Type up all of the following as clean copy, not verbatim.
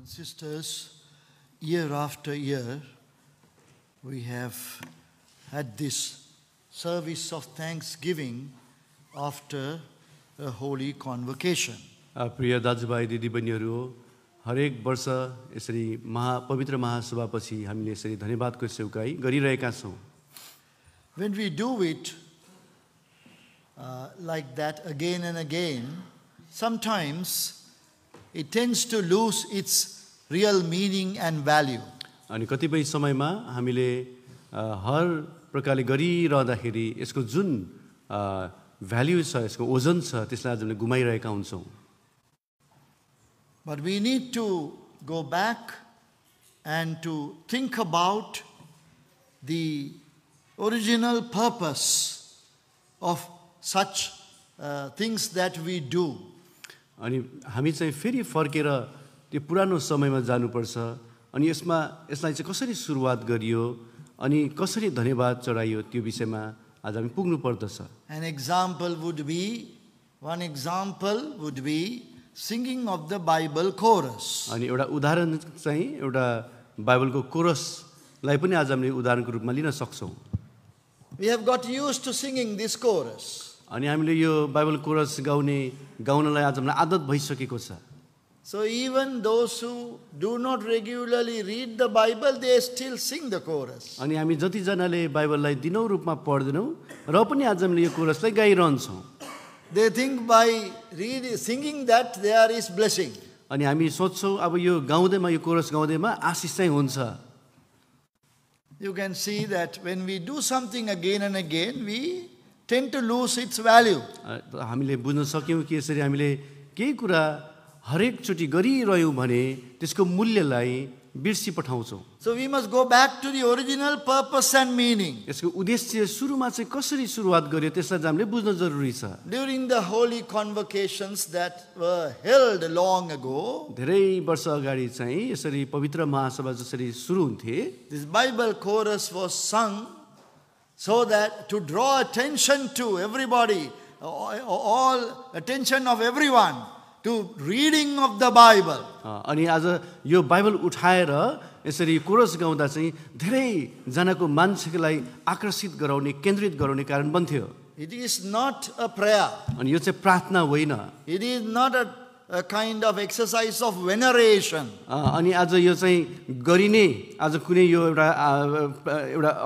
and sisters, year after year, we have had this service of thanksgiving after a holy convocation. प्रिय दाजुभाइ दिदीबहिनीहरू हरेक वर्ष यसरी पवित्र महासभापछि हामीले यसरी धन्यवादको सेउकाई गरिरहेका छौं. When we do it like that again and again, sometimes it tends to lose its real meaning and value. अनि कतिपय समयमा हामीले हर प्रकारले गरिरहँदाखेरि यसको जुन भ्याल्यु छ, यसको ओजन छ, त्यसलाई हामीले गुमाइरहेका हुन्छौं. But we need to go back and to think about the original purpose of such things that we do. अनि हामी चाहिँ फेरि फर्केर त्यो पुरानो समयमा जानुपर्छ अनि यसलाई चाहिँ कसरी सुरुवात गरियो अनि कसरी धन्यवाद चढाइयो त्यो विषयमा आज हामी पुग्नु पर्दछ. One example would be singing of the Bible chorus. अनि एउटा उदाहरण चाहिँ एउटा बाइबलको कोरसलाई पनि आज हामीले उदाहरणको रूपमा लिन सक्छौं. We have got used to singing this chorus. अनि हामीले यो बाइबल कोरस गाउनलाई आज हामीलाई आदत भइसकेको छ. So even those who do not regularly read the Bible, they still sing the chorus. अनि हामी जति जनाले बाइबललाई दिनौ रूपमा पढ्दैनौ र पनि आज हामीले यो कोरसलाई गाइरहन्छौं. They think by singing that there is blessing. अनि हामी सोच्छौं अब यो गाउँदैमा यो कोरस गाउँदैमा आशीष चाहिँ हुन्छ. You can see that when we do something again and again, we tend to lose its value. हामीले बुझ्न सक्यौं कि यसरी हामीले केही कुरा हरेक चोटी गरिरह्यौं भने त्यसको मूल्यलाई बिर्सी पठाउँछौं. So we must go back to the original purpose and meaning. यसको उद्देश्य सुरुमा चाहिँ कसरी सुरुवात गर्यो त्यसलाई हामीले बुझ्न जरुरी छ. During the holy convocations that were held long ago, धेरै वर्ष अगाडि चाहिँ यसरी पवित्र महासभा जसरी सुरु हुन्थे, this Bible chorus was sung so that to draw attention to everybody, all attention of everyone to reading of the Bible. अनि आज यो बाइबल उठाएर यसरी कोरस गाउँदा चाहिँ धेरै जनाको मान्छेलाई आकर्षित गराउने केन्द्रित गराउने कारण बन्थ्यो. It is not a prayer. अनि यो चाहिँ प्रार्थना होइन. It is not a kind of exercise of veneration. अनि आज यो चाहिँ गरिने आज कुनै यो एउटा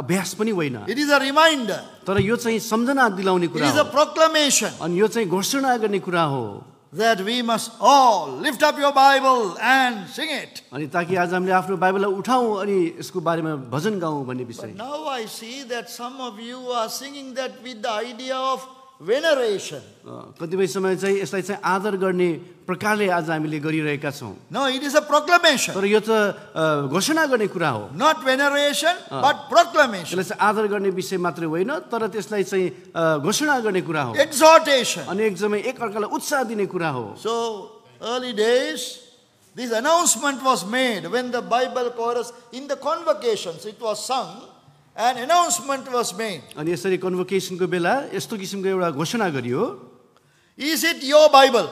अभ्यास पनि होइन. It is a reminder. तर यो चाहिँ सम्झना दिलाउने कुरा हो. It is a proclamation. अनि यो चाहिँ घोषणा गर्ने कुरा हो. That we must all lift up your Bible and sing it. अनि ताकि आज हामीले आफ्नो बाइबललाई उठाउँ अनि यसको बारेमा भजन गाउँ भन्ने विषय. But now I see that some of you are singing that with the idea of veneration. कतिपय समय चाहिँ यसलाई चाहिँ आदर गर्ने प्रकारले आज हामीले गरिरहेका छौं. No, it is a proclamation. तर यो त घोषणा गर्ने कुरा हो. Not veneration, but proclamation. यसलाई चाहिँ आदर गर्ने विषय मात्रै होइन तर त्यसलाई चाहिँ घोषणा गर्ने कुरा हो. Exhortation. अनि एकदमै एकअर्कालाई उत्साह दिने कुरा हो. So early days, this announcement was made when the Bible chorus in the convocations it was sung. An announcement was made. अनि यसरी कन्भोकेसनको बेला यस्तो किसिमको एउटा घोषणा गरियो. Is it your Bible?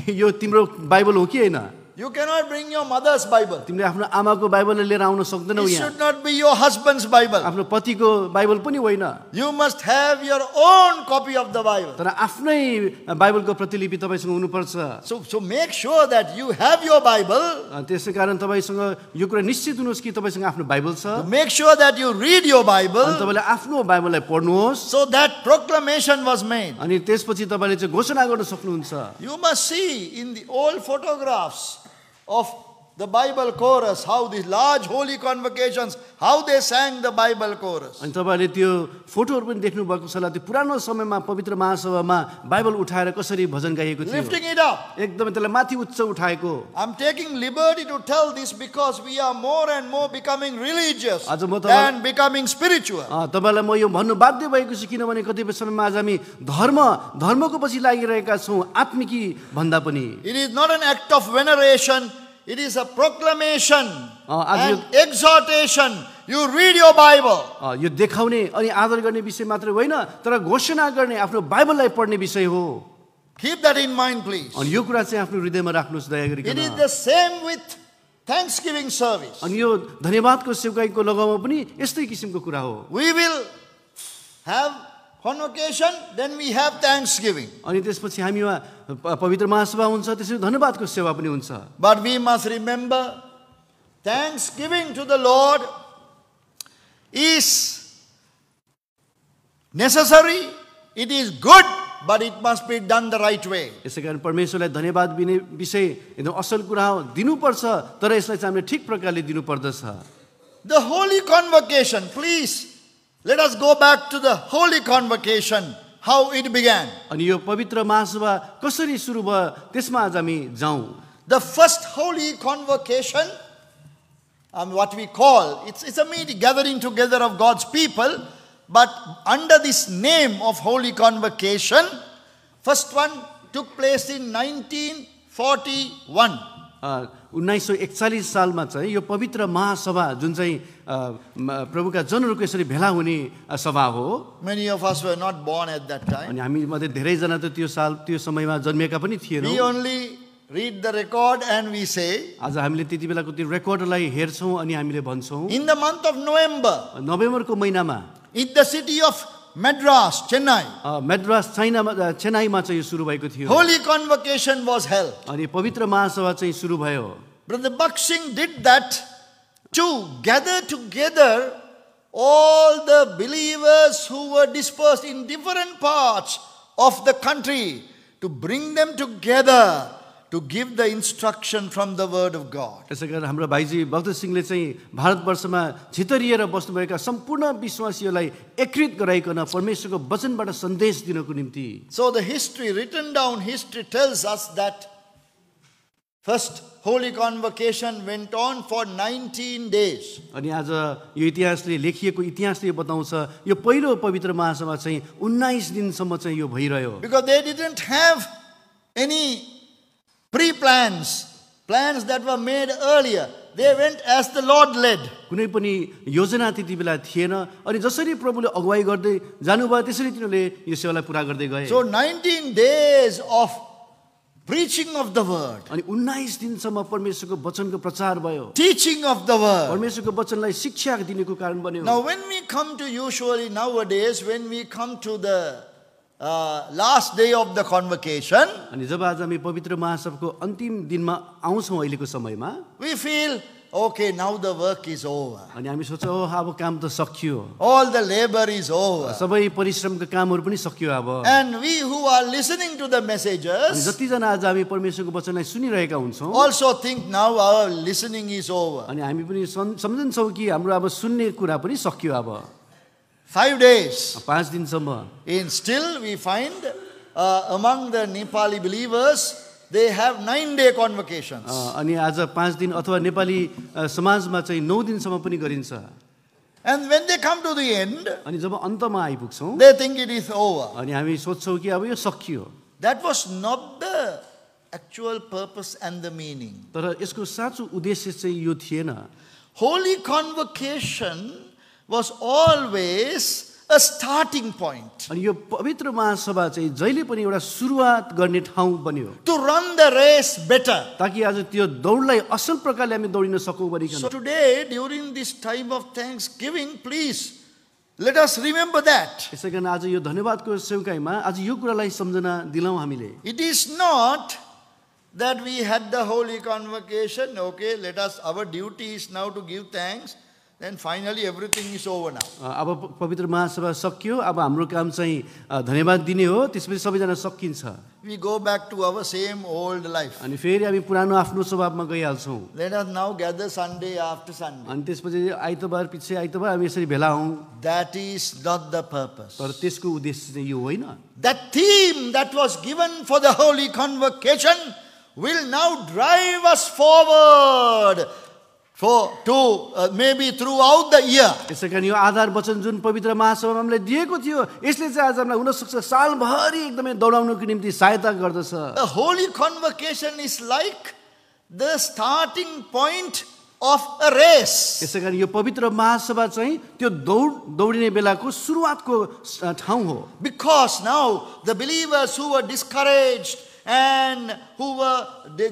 यो तिम्रो बाइबल हो कि हैन? You cannot bring your mother's Bible. तिमीले आफ्नो आमाको बाइबलले लिएर आउन सक्दैनौ It यहाँ. should not be your husband's Bible. आफ्नो पतिको बाइबल पनि होइन. You must have your own copy of the Bible. तर आफ्नै बाइबलको प्रतिलिपि तपाईसँग हुनुपर्छ. So make sure that you have your Bible. त्यसैकारण तपाईसँग यो कुरा निश्चित हुनुहोस् कि तपाईसँग आफ्नो बाइबल छ. Make sure that you read your Bible. अनि तपाईले आफ्नो बाइबललाई पढ्नुहोस्. So that proclamation was made. अनि त्यसपछि तपाईले चाहिँ घोषणा गर्न सक्नुहुन्छ. You must see in the old photographs of the Bible chorus how these large holy convocations how they sang the Bible chorus. अनि तपाईले त्यो फोटोहरु पनि देख्नु भएको छ होला. त्यो पुरानो समयमा पवित्र महासभामा बाइबल उठाएर कसरी भजन गाइएको थियो. Lifting it up. एकदमै त्यसलाई माथि उच्च उठाएको. I'm taking liberty to tell this because we are more and more becoming religious आज म and becoming spiritual. तपाईलाई म यो भन्नु बाध्य भएको छु किनभने कतिपय समयमा आज हामी धर्मको पछि लागिरहेका छौं आत्मिकी भन्दा पनि. It is not an act of veneration. It is a proclamation and exhortation. You read your Bible. यो देखाउने अनि आदर गर्ने विषय मात्र होइन तर घोषणा गर्ने आफ्नो बाइबललाई पढ्ने विषय हो. Keep that in mind, please. अनि यो कुरा चाहिँ आफ्नो हृदयमा राख्नुस् दया गरिकन. It is the same with Thanksgiving service. अनि यो धन्यवादको सेवकाईको लगाउमा पनि यस्तै किसिमको कुरा हो। We will have convocation, then we have Thanksgiving. अनि त्यसपछि हामीमा पवित्र महासभा हुन्छ, त्यसपछि धन्यवादको सेवा पनि हुन्छ। But we must remember, thanksgiving to the Lord is necessary, it is good, but it must be done the right way. यसै कारण परमेश्वरलाई धन्यवाद दिने विषय एकदम असल कुरा हो, दिनुपर्छ, तर यसलाई चाहिँ हामीले ठिक प्रकारले दिनुपर्दछ। The Holy Convocation, please, let us go back to the Holy Convocation, how it began. अनि यो पवित्र महासभा कसरी सुरु भयो त्यसमा आज हामी जाउँ। The first Holy Convocation, what we call, it's a meeting, gathering together of God's people, but under this name of Holy Convocation, first one took place in 1941. 1941 सालमा चाहिँ यो पवित्र महासभा जुन चाहिँ प्रभुका जनहरूको यसरी भेला हुने सभा हो। Many of us were not born at that time. अनि हामी मध्ये धेरैजना त त्यो समयमा जन्मेका पनि थिएनौँ। We only read the record and we say, आज हामीले त्यति बेलाको त्यो रेकर्डलाई हेर्छौँ अनि हामीले भन्छौँ, in the month of November, नोभेम्बरको महिनामा in the city of Madras, Chennai, Madras चेन्नईमा चाहिँ यो सुरु भएको थियो। Holy Convocation was held. अनि पवित्र महासभा चाहिँ सुरु भयो। Brother Baksh Singh did that to gather together all the believers who were dispersed in different parts of the country, to bring them together to give the instruction from the word of God. त्यसै कारण हाम्रो भाइजी भक्त सिंहले चाहिँ भारतवर्षमा छितरिएर बस्नुभएका सम्पूर्ण विश्वासीहरूलाई एकत्रित गराइकन परमेश्वरको वचनबाट सन्देश दिनको निम्ति। So the history, written down history, tells us that first Holy Convocation went on for 19 days. अनि आज यो इतिहासले लेखिएको इतिहासले बताउँछ यो पहिलो पवित्र महासभा चाहिँ 19 दिनसम्म चाहिँ यो भइरह्यो। Because they didn't have any pre-plans, plans that were made earlier. They went as the Lord led. कुनै पनि योजना त्यति बेला थिएन अनि जसरी प्रभुले अगुवाई गर्दै जानुभयो त्यसरी तिनीहरूले यो सेवालाई पुरा गर्दै गए। So 19 days of preaching of the word, अनि 19 दिनसम्म परमेश्वरको वचनको प्रचार भयो, teaching of the word. परमेश्वरको वचनलाई शिक्षा दिनेको कारण बन्यो। Now when we come to, usually nowadays, when we come to the last day of the convocation, अनि जब आज हामी पवित्र महासभाको अन्तिम दिनमा आउँछौँ अहिलेको समयमा, we feel, okay, now the work is over. अनि हामी सोच्छौँ अब काम त सकियो, All the labor is over. सबै परिश्रमका कामहरू पनि सकियो अब। And we who are listening to the अनि messages जतिजना आज हामी परमेश्वरको वचनलाई सुनिरहेका हुन्छौँ, also think now our listening is over. अनि हामी पनि सम्झन्छौँ कि हाम्रो अब सुन्ने कुरा पनि सकियो अब। 5 days. 5 दिनसम्म And still we find among the Nepali believers, they have 9-day convocations. अनि आज 5 दिन अथवा नेपाली समाजमा चाहिँ 9 दिनसम्म पनि गरिन्छ। And when they come to the end, अनि जब अन्तमा आइपुग्छौँ they think it is over. अनि हामी सोच्छौँ कि अब यो सकियो। That was not the actual purpose and the meaning. तर यसको साँचो उद्देश्य चाहिँ यो थिएन। Holy Convocation was always a starting point अनि यो पवित्र महासभा चाहिँ जहिले पनि एउटा सुरुवात गर्ने ठाउँ बन्यो, to run the race better. ताकि आज त्यो दौडलाई असल प्रकारले हामी दौडिन सकौँ भनिकन। So today, during this time of Thanksgiving, please let us remember that. यसै कारण आज यो धन्यवादको सेवकाईमा आज यो कुरालाई सम्झना दिलाउँ हामीले। It is not that we had the Holy Convocation, okay, our duty is now to give thanks, then finally everything is over now. अब पवित्र महासभा सकियो, अब हाम्रो काम चाहिँ धन्यवाद दिने हो, त्यसपछि सबैजना सकिन्छ। We go back to our same old life. अनि फेरि हामी पुरानो आफ्नो स्वभावमा गइहाल्छौँ। Let us now gather Sunday after Sunday. अनि त्यसपछि आइतबार पछि आइतबार हामी यसरी भेला हौँ। That is not the purpose. तर त्यसको उद्देश्य चाहिँ यो होइन। That theme that was given for the Holy Convocation will now drive us forward maybe throughout the year. त्यसै कारण यो आधार वचन जुन पवित्र महासभामा हामीले दिएको थियो यसले चाहिँ आज हामीलाई हुन सक्छ सालभरि एकदमै दौडाउनको निम्ति सहायता गर्दछ। The Holy Convocation is like the starting point of a race. त्यसै कारण यो पवित्र महासभा चाहिँ त्यो दौडिने बेलाको सुरुवातको ठाउँ हो। Because now the believers who were discouraged and who were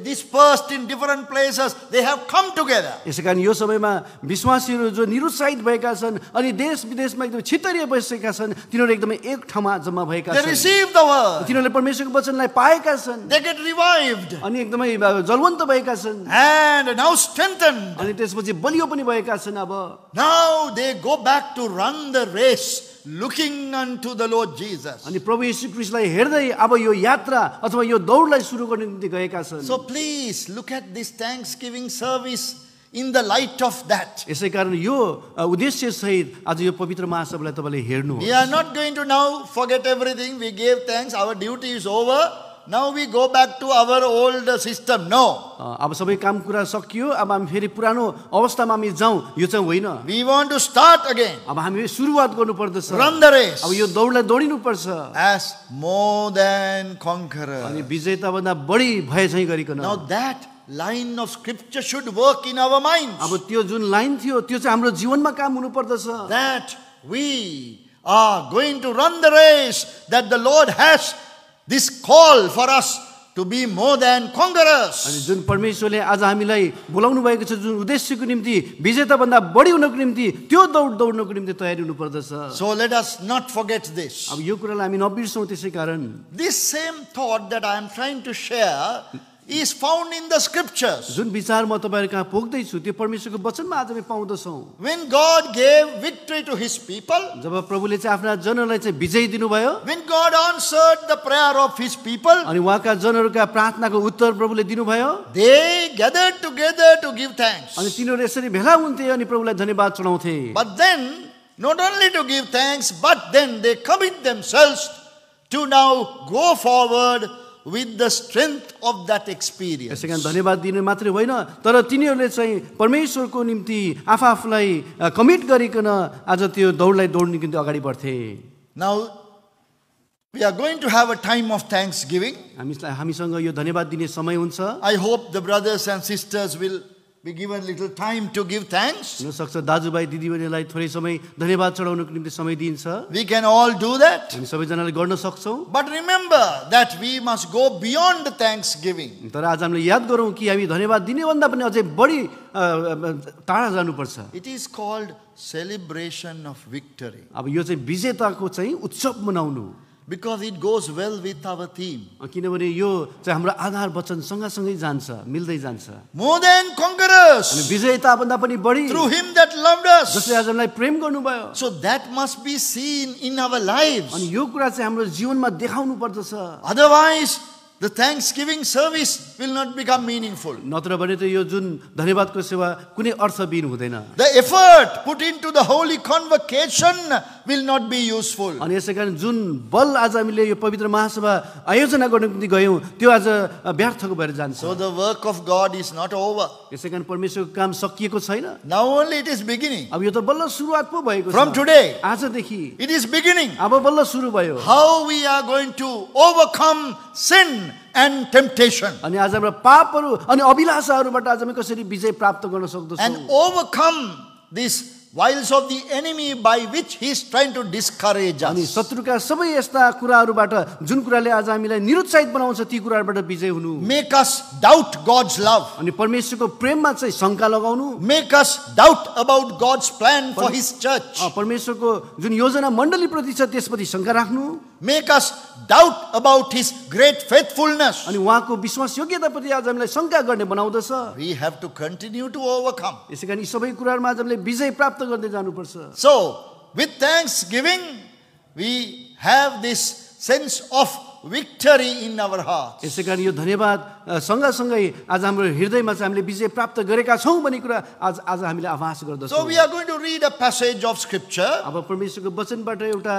dispersed in different places, they have come together. यसै कारण यो समयमा विश्वासीहरू जो निरुत्साहित भएका छन् अनि देश विदेशमा एकदमै छितरिए बसेका छन् तिनीहरू एकदमै एक ठाउँमा जम्मा भएका They छन् receive the word. तिनीहरूले परमेश्वरको वचनलाई पाएका छन् They get revived अनि एकदमै जलवन्त भएका छन् and now strengthened. अनि त्यसपछि बलियो पनि भएका छन् अब Now they go back to run the race looking unto the Lord Jesus. अनि प्रभु येशू ख्रीष्टलाई हेर्दै अब यो यात्रा अथवा यो दौडलाई सुरु गर्ने निम्ति गएका छन् So please look at this Thanksgiving service in the light of that. यसै कारण यो उद्देश्य सहित आज यो पवित्र महासभालाई तपाईले हेर्नु We are not going to now forget everything. We gave thanks. Our duty is over. Now we go back to our old system. No. अब सबै काम कुरा सकियो अब हामी फेरि पुरानो अवस्थामा हामी जाउँ यो चाहिँ होइन We want to start again. अब हामी सुरुवात गर्नु पर्दछ Run the race अब यो दौडलाई दौडिनु पर्छ as more than conqueror. अनि विजेता भन्दा बढी भए चाहिँ गरिकन Now that line of scripture should work in our minds. अब त्यो जुन लाइन थियो त्यो चाहिँ हाम्रो जीवनमा काम हुनु पर्दछ That we are going to run the race, that the Lord has this call for us to be more than अनि conquerors. जुन परमेश्वरले आज हामीलाई बोलाउनु भएको छ जुन उद्देश्यको निम्ति विजेता भन्दा बढी हुनको निम्ति त्यो दौड्नको निम्ति तयारी हुनु पर्दछ So let us not forget this. अब यो कुरालाई हामी नबिर्सौँ त्यसै कारण This same thought that I am trying to share is found in the scriptures. जुन विचार म तपाईहरु कहाँ पोख्दै छु त्यो परमेश्वरको वचनमा आज हामी पाउँदछौँ When God gave victory to his people, जब प्रभुले चाहिँ आफ्ना जनहरूलाई चाहिँ विजय दिनुभयो when God answered the prayer of his people, अनि उहाँका जनहरूका प्रार्थनाको उत्तर प्रभुले दिनुभयो they gathered together to give thanks. अनि तिनीहरू यसरी भेला हुन्थे अनि प्रभुलाई धन्यवाद चढाउँथे But then, not only to give thanks, but then they commit themselves to now go forward with the strength of that experience. यसै कारण धन्यवाद दिनु मात्रै होइन तर तिनीहरूले चाहिँ परमेश्वरको निम्ति आफूलाई कमिट गरिकन आज त्यो दौडलाई दौड्ने निम्ति अगाडि बढ्थे Now, we are going to have a time of thanksgiving. हामीसँग यो धन्यवाद दिने समय हुन्छ I hope the brothers and sisters will be given little time to give thanks. हुन सक्छ दाजुभाइ दिदीबहिनीलाई थोरै समय धन्यवाद चढाउनको निम्ति समय दिइन्छ We can all do that. हामी सबैजनाले गर्न सक्छौँ But remember that we must go beyond thanksgiving. तर आज हामीले याद गरौँ कि हामी धन्यवाद दिने भन्दा पनि अझै बढी टाढा जानुपर्छ It is called celebration of victory अब यो चाहिँ विजेताको चाहिँ उत्सव मनाउनु because it goes well with our theme. किनभने यो चाहिँ हाम्रो आधार वचन सँगसँगै जान्छ मिल्दै जान्छ More than अनि conquerors विजेता भन्दा पनि बढी through him that loved us. जसले आज हामीलाई प्रेम गर्नुभयो So that must be seen in our lives. अनि यो कुरा चाहिँ हाम्रो जीवनमा देखाउनु पर्दछ Otherwise, the Thanksgiving service will not become meaningful. नत्र भने त यो जुन धन्यवादको सेवा कुनै अर्थविहीन हुँदैन The effort put into the holy convocation will not be useful. अनि यसै कारण जुन बल आज हामीले यो पवित्र महासभा आयोजना गर्नको निम्ति गयौँ त्यो आज व्यर्थको भएर जान्छ So the work of God is not over. यसै कारण परमेश्वरको काम सकिएको छैन Now only it is beginning. अब यो त बल्ल सुरुवात पो भएको From छ today, आजदेखि it is beginning. अब बल्ल सुरु भयो How we are going to overcome sin and temptation अनि आज हाम्रो पापहरू अनि अभिलाषाहरूबाट आज हामी कसरी विजय प्राप्त गर्न सक्दछौँ and overcome these wiles of the enemy by which he is trying to discourage अनि us. शत्रुका सबै यस्ता कुराहरूबाट जुन कुराले आज हामीलाई निरुत्साहित बनाउँछ ती कुराहरूबाट विजय हुनु Make us doubt God's love. अनि परमेश्वरको प्रेममा चाहिँ शङ्का लगाउनु Make us doubt about God's plan for his church. परमेश्वरको जुन योजना मण्डलीप्रति छ त्यसप्रति शङ्का राख्नु Make us doubt about his great faithfulness. अनि उहाँको विश्वास योग्यताप्रति आज हामीलाई शङ्का गर्ने बनाउँदछ We have to continue to overcome. यसै कारण यी सबै कुराहरूमा आज हामीले विजय प्राप्त गर्दै जानुपर्छ So, with thanksgiving, we have this sense of victory in our hearts. यसै कारण यो धन्यवाद सँगसँगै आज हाम्रो हृदयमा चाहिँ हामीले विजय प्राप्त गरेका छौँ भन्ने कुरा आज हामीले आभास गर्दछौँ So, we are going to read a passage of scripture अब परमेश्वरको वचनबाट एउटा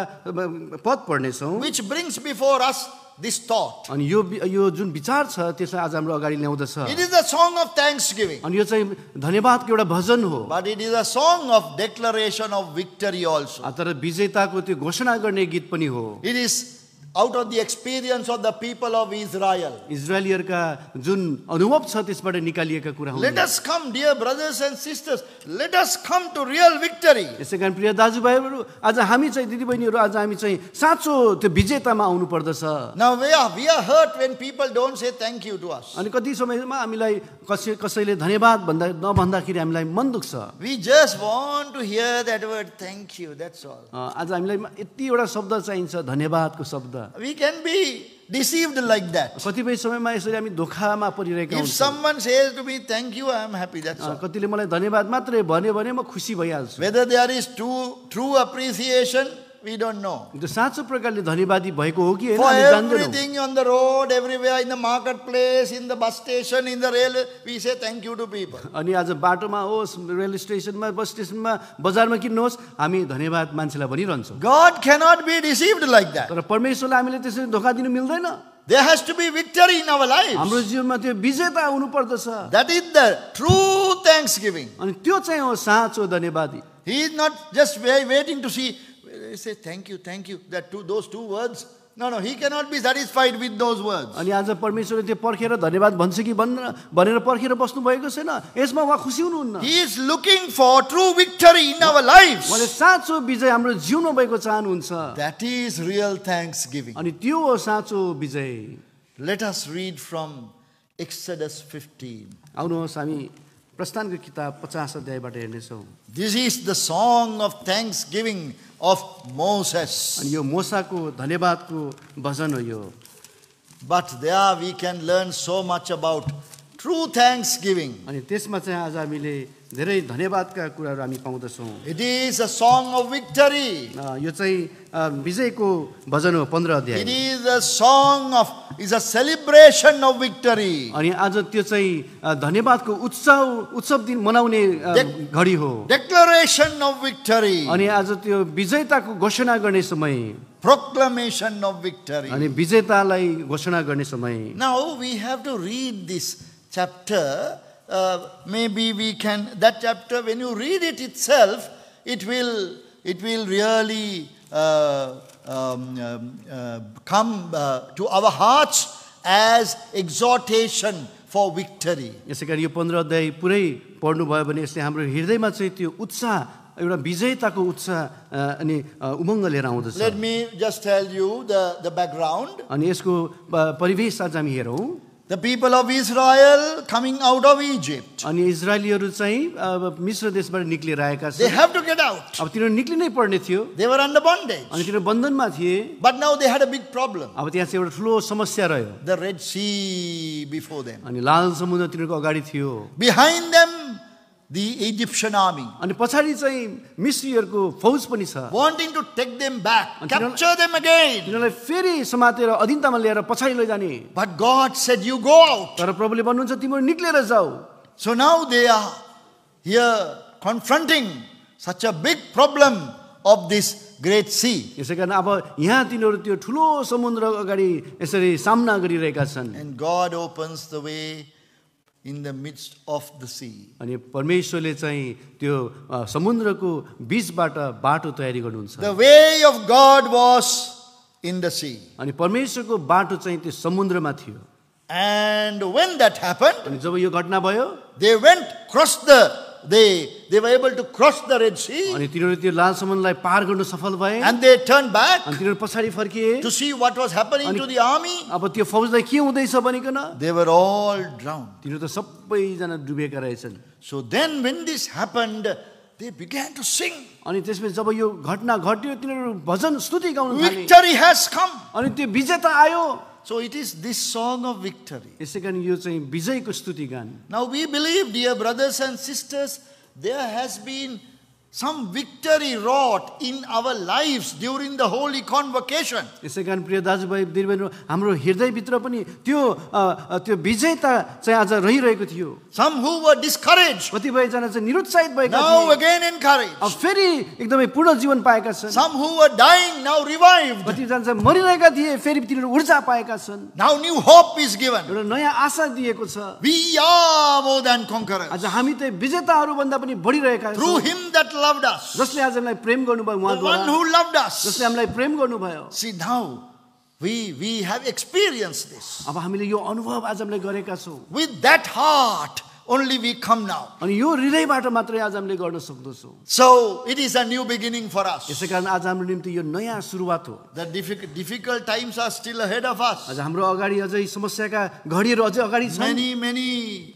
पद पढ्नेछौँ which brings before us this thought. अनि यो जुन विचार छ त्यसलाई आज हाम्रो अगाडि ल्याउँदछ It is a song of thanksgiving, अनि यो चाहिँ धन्यवादको एउटा भजन हो but it is a song of declaration of victory also. तर विजेताको त्यो घोषणा गर्ने गीत पनि हो It is out of the experience of the people of Israel. इजरायलीहरूका जुन अनुभव छ त्यसबाट निकालिएका कुरा हुन्। Let us come, dear brothers and sisters, let us come to real victory. यसै कारण प्रिय दाजुभाइहरू, आज हामी चाहिँ दिदीबहिनीहरू, आज हामी चाहिँ साँचो त्यो विजेतामा आउनु पर्दछ। Now we are hurt when people don't say thank you to us. अनि कति समयमा हामीलाई कसैले धन्यवाद नभन्दाखेरि हामीलाई मन दुख्छ। We just want to hear that word thank you, that's all. आज हामीलाई यतिवटा शब्द चाहिन्छ, धन्यवादको शब्द। We can be deceived like that. कतिपय समयमा यसरी हामी धोखामा परिरहेका If हुन्छौँ। someone says to me thank you, I am happy, that's all. कतिले मलाई धन्यवाद मात्रै भन्यो भने म खुसी भइहाल्छु। Whether there is true appreciation, we don't know. त्यो साँचो प्रकारले धन्यवादी भएको हो कि होइन For हामी जान्दैनौँ। everything on the road, everywhere, in the marketplace, in the bus station, in the rail, we say thank you to people. अनि आज बाटोमा होस्, रेल स्टेसनमा, बस स्टेसनमा, बजारमा किन्नुहोस्, हामी धन्यवाद मान्छेलाई भनिरहन्छौँ। God cannot be deceived like that. तर परमेश्वरलाई हामीले त्यसरी धोका दिनु मिल्दैन। There has to be victory in our lives. हाम्रो जीवनमा त्यो विजेता हुनु पर्दछ। That is the true thanksgiving. अनि त्यो चाहिँ हो साँचो धन्यवादी। He is not just waiting to see, say thank you, those two words. No, he cannot be satisfied with those words. अनि आज परमेश्वरले त्यो पर्खेर धन्यवाद भन्छ कि भनेर पर्खेर बस्नु भएको छैन। यसमा उहाँ खुसी हुनुहुन्न। He is looking for true victory in our lives. उहाँले साँचो विजय हाम्रो जीवनमा भएको चाहनुहुन्छ। That is real thanksgiving. अनि त्यो हो साँचो विजय। Let us read from Exodus 15. आउनुहोस् हामी प्रस्थानको किताब 50 अध्यायबाट हेर्नेछौँ। This is the song of thanksgiving of Moses. अनि यो मोसाको धन्यवादको भजन हो यो। But there we can learn so much about true thanksgiving. अनि त्यसमा चाहिँ आज हामीले धेरै धन्यवादका कुराहरू हामी पाउँदछौँ। It is a song of victory. यो चाहिँ विजयको भजन हो 15 अध्याय। It is a song of, is a celebration of victory. अनि आज त्यो चाहिँ धन्यवादको उत्सव दिन मनाउने घडी हो। Declaration of victory. अनि आज त्यो विजेताको घोषणा गर्ने समय। Proclamation of victory. अनि विजेतालाई घोषणा गर्ने समय। Now we have to read this chapter. Maybe we can, that chapter, when you read it itself, it will really come to our hearts as exhortation for victory. यसै कारण यो 15 अध्याय पुरै पढ्नु भयो भने यसले हाम्रो हृदयमा चाहिँ त्यो उत्साह, एउटा विजेताको उत्साह अनि उमङ्ग लिएर आउँदछ। Let me just tell you the background. अनि यसको परिवेश आज हामी हेरौँ। The people of Israel coming out of Egypt. अनि इजरायलीहरू चाहिँ मिस्र देशबाट निक्लेर आएका They छन्। have to get out. अब तिनीहरू निक्लिनै पर्ने थियो। They were under bondage. अनि तिनीहरू बन्धनमा थिए। But now they had a big problem. अब त्यहाँ चाहिँ एउटा ठुलो समस्या रह्यो। The Red Sea before them. अनि लाल समुद्र तिनीहरूको अगाडि थियो। Behind them, the Egyptian army. अनि पछाडि चाहिँ मिस्रीहरूको फौज पनि छ। Wanting to take them back, capture them again. तिनीहरूलाई फेरि समातेर अधीनतामा लिएर पछाडि लैजाने। But God said, you go out. तर प्रभुले भन्नुहुन्छ तिमीहरू निक्लेर जाऊ। So now they are here confronting such a big problem of this great sea. यसै कारण अब यहाँ तिनीहरू त्यो ठुलो समुद्र अगाडि यसरी सामना गरिरहेका छन्। And God opens the way in the midst of the sea. अनि परमेश्वरले चाहिँ त्यो समुद्रको बीचबाट बाटो तयारी गर्नुहुन्छ। The way of God was in the sea. अनि परमेश्वरको बाटो चाहिँ त्यो समुद्रमा थियो। And when that happened, अनि जब यो घटना भयो, they were able to cross the Red Sea. अनि तिनीहरू त्यो लाल समुद्रलाई पार गर्न सफल भए। And they turned back अनि तिनीहरू पछाडि फर्किए to see what was happening to the army. अब त्यो फौजलाई के हुँदैछ भनिकन They were all drowned. तिनीहरू त सबैजना डुबेका रहेछन्। So then when this happened, they began to sing. अनि त्यसपछि जब यो घटना घट्यो तिनीहरू भजन स्तुति गाउन थाले। Victory has come. अनि त्यो विजेता आयो। So it is this song of victory. यसै कारण यो चाहिँ विजयको स्तुति गान। Now we believe, dear brothers and sisters, there has been some victory wrought in our lives during the holy convocation. यसै कारण प्रिय दाजुभाइ दिदीबहिनी हाम्रो हृदयभित्र पनि त्यो विजेता चाहिँ आज रहिरहेको थियो। Some who were discouraged, कतिपयजना चाहिँ निरुत्साहित भएका now थिए। again अब encouraged. फेरि एकदमै पूर्ण जीवन पाएका छन्। Some who were dying, now revived. कतिजना चाहिँ मरिरहेका थिए फेरि तिनीहरू ऊर्जा पाएका छन्। Now new hope is given. एउटा नयाँ आशा दिएको छ। We are more than conquerors. आज हामी चाहिँ विजेताहरू भन्दा पनि बढिरहेका Through छौँ। him that loved us. जसले आज हामीलाई प्रेम गर्नुभयो The one उहाँद्वारा, who loved us. जसले हामीलाई प्रेम गर्नुभयो। See now, We have experienced this. अब हामीले यो अनुभव आज हामीले गरेका छौँ With that heart, only we come now. अनि यो हृदयबाट मात्रै आज हामीले गर्न सक्दछौँ So, it is a new beginning for us. यसै कारण आज हाम्रो निम्ति यो नयाँ सुरुवात हो The difficult times are still ahead of us. आज हाम्रो अगाडि अझै समस्याका घडीहरू अझै अगाडि छन् Many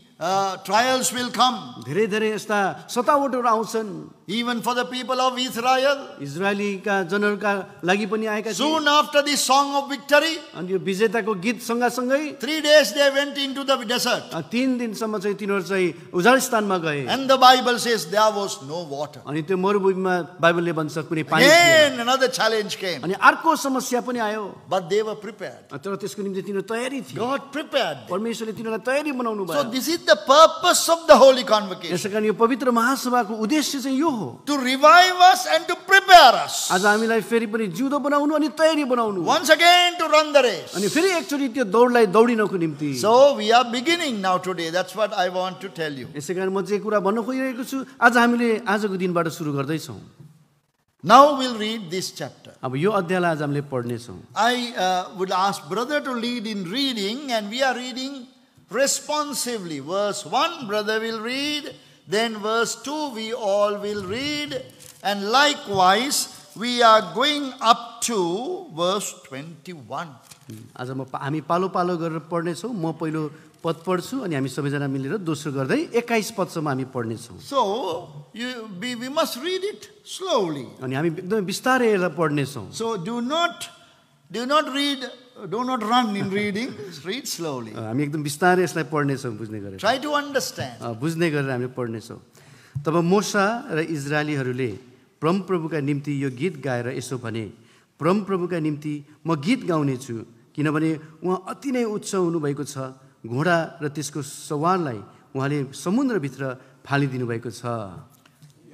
trials will come. धेरै धेरै यस्ता सतावटहरू आउँछन् Even for the people of Israel. इजरायलीका जनहरूका लागि पनि आएका थिए Soon after the song of victory, अनि यो विजेताको गीत सँगसँगै 3 days they went into the desert. 3 दिनसम्म चाहिँ तिनीहरू चाहिँ उजाड स्थानमा गए And the Bible says there was no water. अनि त्यो मरुभूमिमा बाइबलले भन्छ कुनै पानी थिएन Again, another challenge came. अनि अर्को समस्या पनि आयो But they were prepared. तर त्यसको निम्ति तिनीहरू तयारी थिए God prepared them. परमेश्वरले तिनीहरूलाई तयारी बनाउनु So भयो this is the purpose of the Holy Convocation. यसै कारण यो पवित्र महासभाको उद्देश्य चाहिँ यो हो To revive us and to prepare us. आज हामीलाई फेरि पनि जिउँदो बनाउनु अनि तयारी बनाउनु Once again to run the race. अनि फेरि एकचोटि त्यो दौडलाई दौडिनको निम्ति So we are beginning now today. That's what I want to tell you. यसै कारण म चाहिँ कुरा भन्न खोजिरहेको छु आज हामीले आजको दिनबाट सुरु गर्दैछौँ Now we'll read this chapter. अब यो अध्यायलाई आज हामीले पढ्नेछौँ I would ask brother to lead in reading, and we are reading responsively. Verse 1, brother will read. Then verse 2, we all will read. And likewise, we are going up to verse 21. आज हामी पालो पालो गरेर पढ्नेछौँ म पहिलो पद पढ्छु अनि हामी सबैजना मिलेर दोस्रो गर्दै 21 पदसम्म हामी पढ्नेछौँ So, we must read it slowly. अनि हामी एकदमै बिस्तारै यसलाई पढ्नेछौँ So, do not run in reading. Read slowly. हामी एकदम बिस्तारै यसलाई पढ्नेछौँ बुझ्ने गरेर Try to understand. बुझ्ने गरेर हामी पढ्नेछौँ तब मूसा र इजरायलीहरूले परमप्रभुका निम्ति यो गीत गाएर यसो भने परमप्रभुका निम्ति म गीत गाउने छु किनभने उहाँ अति नै उच्च हुनुभएको छ घोडा र त्यसको सवारलाई उहाँले समुद्रभित्र फालिदिनु भएको छ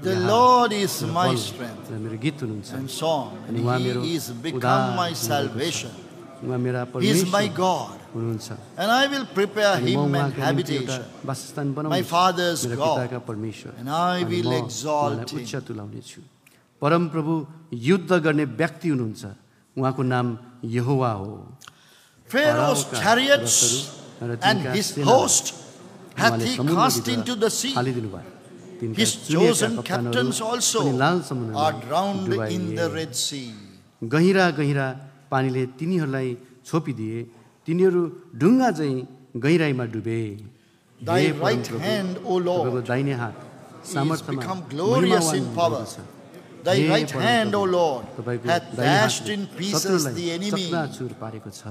The Lord is my strength मेरो गीत हुनुहुन्छ and song, and उहाँ मेरो He is become my salvation. उहाँ मेरा He is my परमेश्वर God, हुनुहुन्छ and I will prepare अनि म Him an उहाँका निम्ति एउटा habitation. वासस्थान My बनाउने father's मेरो God, पिताका परमेश्वर and I अनि will म exalt उहाँलाई Him. उच्च तुल्याउने छु परमप्रभु युद्ध गर्ने व्यक्ति हुनुहुन्छ उहाँको नाम यहोवा हो Pharaoh's chariots and his host hath He cast into the sea. His chosen captains also are drowned in the Red Sea. गहिरा गहिरा पानीले तिनीहरूलाई छोपिदिए तिनीहरू ढुङ्गा चाहिँ गहिराईमा डुबे Thy right hand, O Lord, दाहिने हात is सामर्थ्यमा become glorious in power. Thy right hand, O Lord, hath dashed in pieces the enemy. चकनाचुर पारेको छ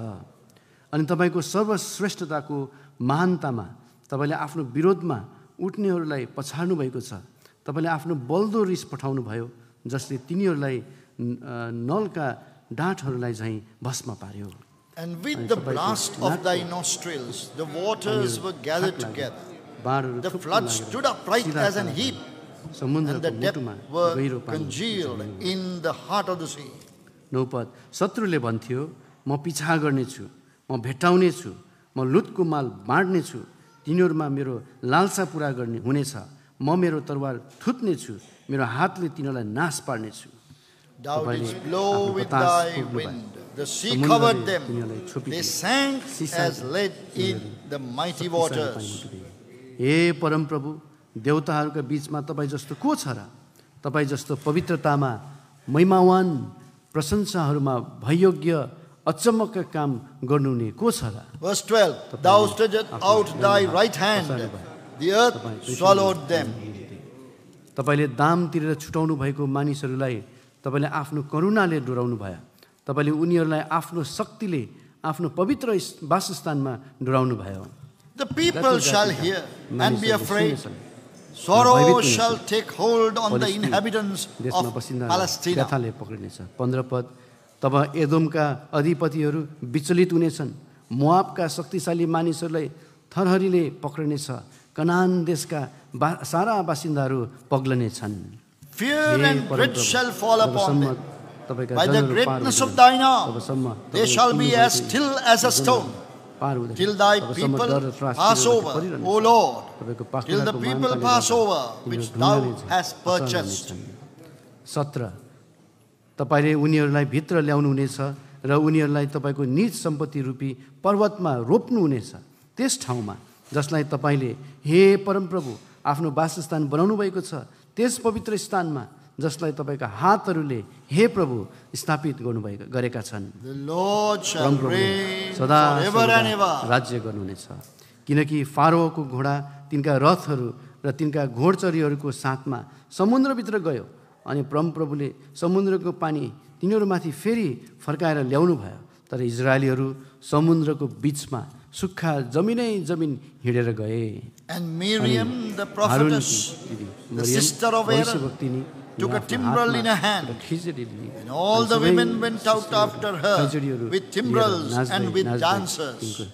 अनि तपाईँको सर्वश्रेष्ठताको महानतामा तपाईँले आफ्नो विरोधमा उठ्नेहरूलाई पछाड्नु भएको छ तपाईँले आफ्नो बल्दो रिस पठाउनु भयो जसले तिनीहरूलाई नलका डाँठहरूलाई झैँ भस्म पार्यो And with the blast of thy nostrils, the waters were gathered together. The flood stood upright as an heap, and the depths were congealed in the heart of the sea. नौपद शत्रुले भन्थ्यो म पिछा गर्नेछु म भेट्टाउने छु म लुटको माल बाँड्ने छु तिनीहरूमा मेरो लालसा पुरा गर्ने हुनेछ म मेरो तरवार थुत्ने छु मेरो हातले तिनीहरूलाई नाश पार्ने छु Thou didst blow with thy wind, the sea covered them, they sank as lead in the mighty waters. हे परमप्रभु देवताहरूका बीचमा तपाईँ जस्तो को छ र तपाईँ जस्तो पवित्रतामा महिमावान प्रशंसाहरूमा भययोग्य अचम्मका काम गर्नुहुने को छ र Verse 12, Thou stretchest out thy right hand, the earth swallowed them. तपाईँले दाम तिरेर छुटाउनु भएको मानिसहरूलाई तपाईँले आफ्नो करुणाले डोराउनु भयो तपाईँले उनीहरूलाई आफ्नो शक्तिले आफ्नो पवित्र वासस्थानमा डोराउनु भयो The people shall hear and be afraid. Sorrow shall take hold on the inhabitants of Palestine. 15 पद तब एदोमका अधिपतिहरू विचलित हुनेछन् मोआबका शक्तिशाली मानिसहरूलाई थरहरीले पक्रिनेछ कनान देशका सारा बासिन्दाहरू पग्लनेछन् Fear and dread shall fall upon them. By the greatness of thine arm, they shall be as still as a stone. Till thy people pass over, O Lord, till the people pass over, which thou hast purchased. 17 तपाईँले उनीहरूलाई भित्र ल्याउनु हुनेछ र उनीहरूलाई तपाईँको निज सम्पत्ति रूपी पर्वतमा रोप्नुहुनेछ, त्यस ठाउँमा जसलाई तपाईँले हे परमप्रभु आफ्नो वासस्थान बनाउनु भएको छ, त्यस पवित्र स्थानमा जसलाई तपाईँका हातहरूले हे प्रभु स्थापित गरेका छन्। The Lord shall reign सदा forever and ever. राज्य गर्नुहुनेछ। किनकि फारोको घोडा तिनका रथहरू र तिनका घोडचरीहरूको साथमा समुद्रभित्र गयो अनि परमप्रभुले समुद्रको पानी तिनीहरूमाथि फेरि फर्काएर ल्याउनु भयो, तर इजरायलीहरू समुद्रको बीचमा सुक्खा जमिन हिँडेर गए। And Miriam, the prophetess, the sister of Aaron, took a timbrel in her hand, and all the women went out after her with timbrels and with dancers.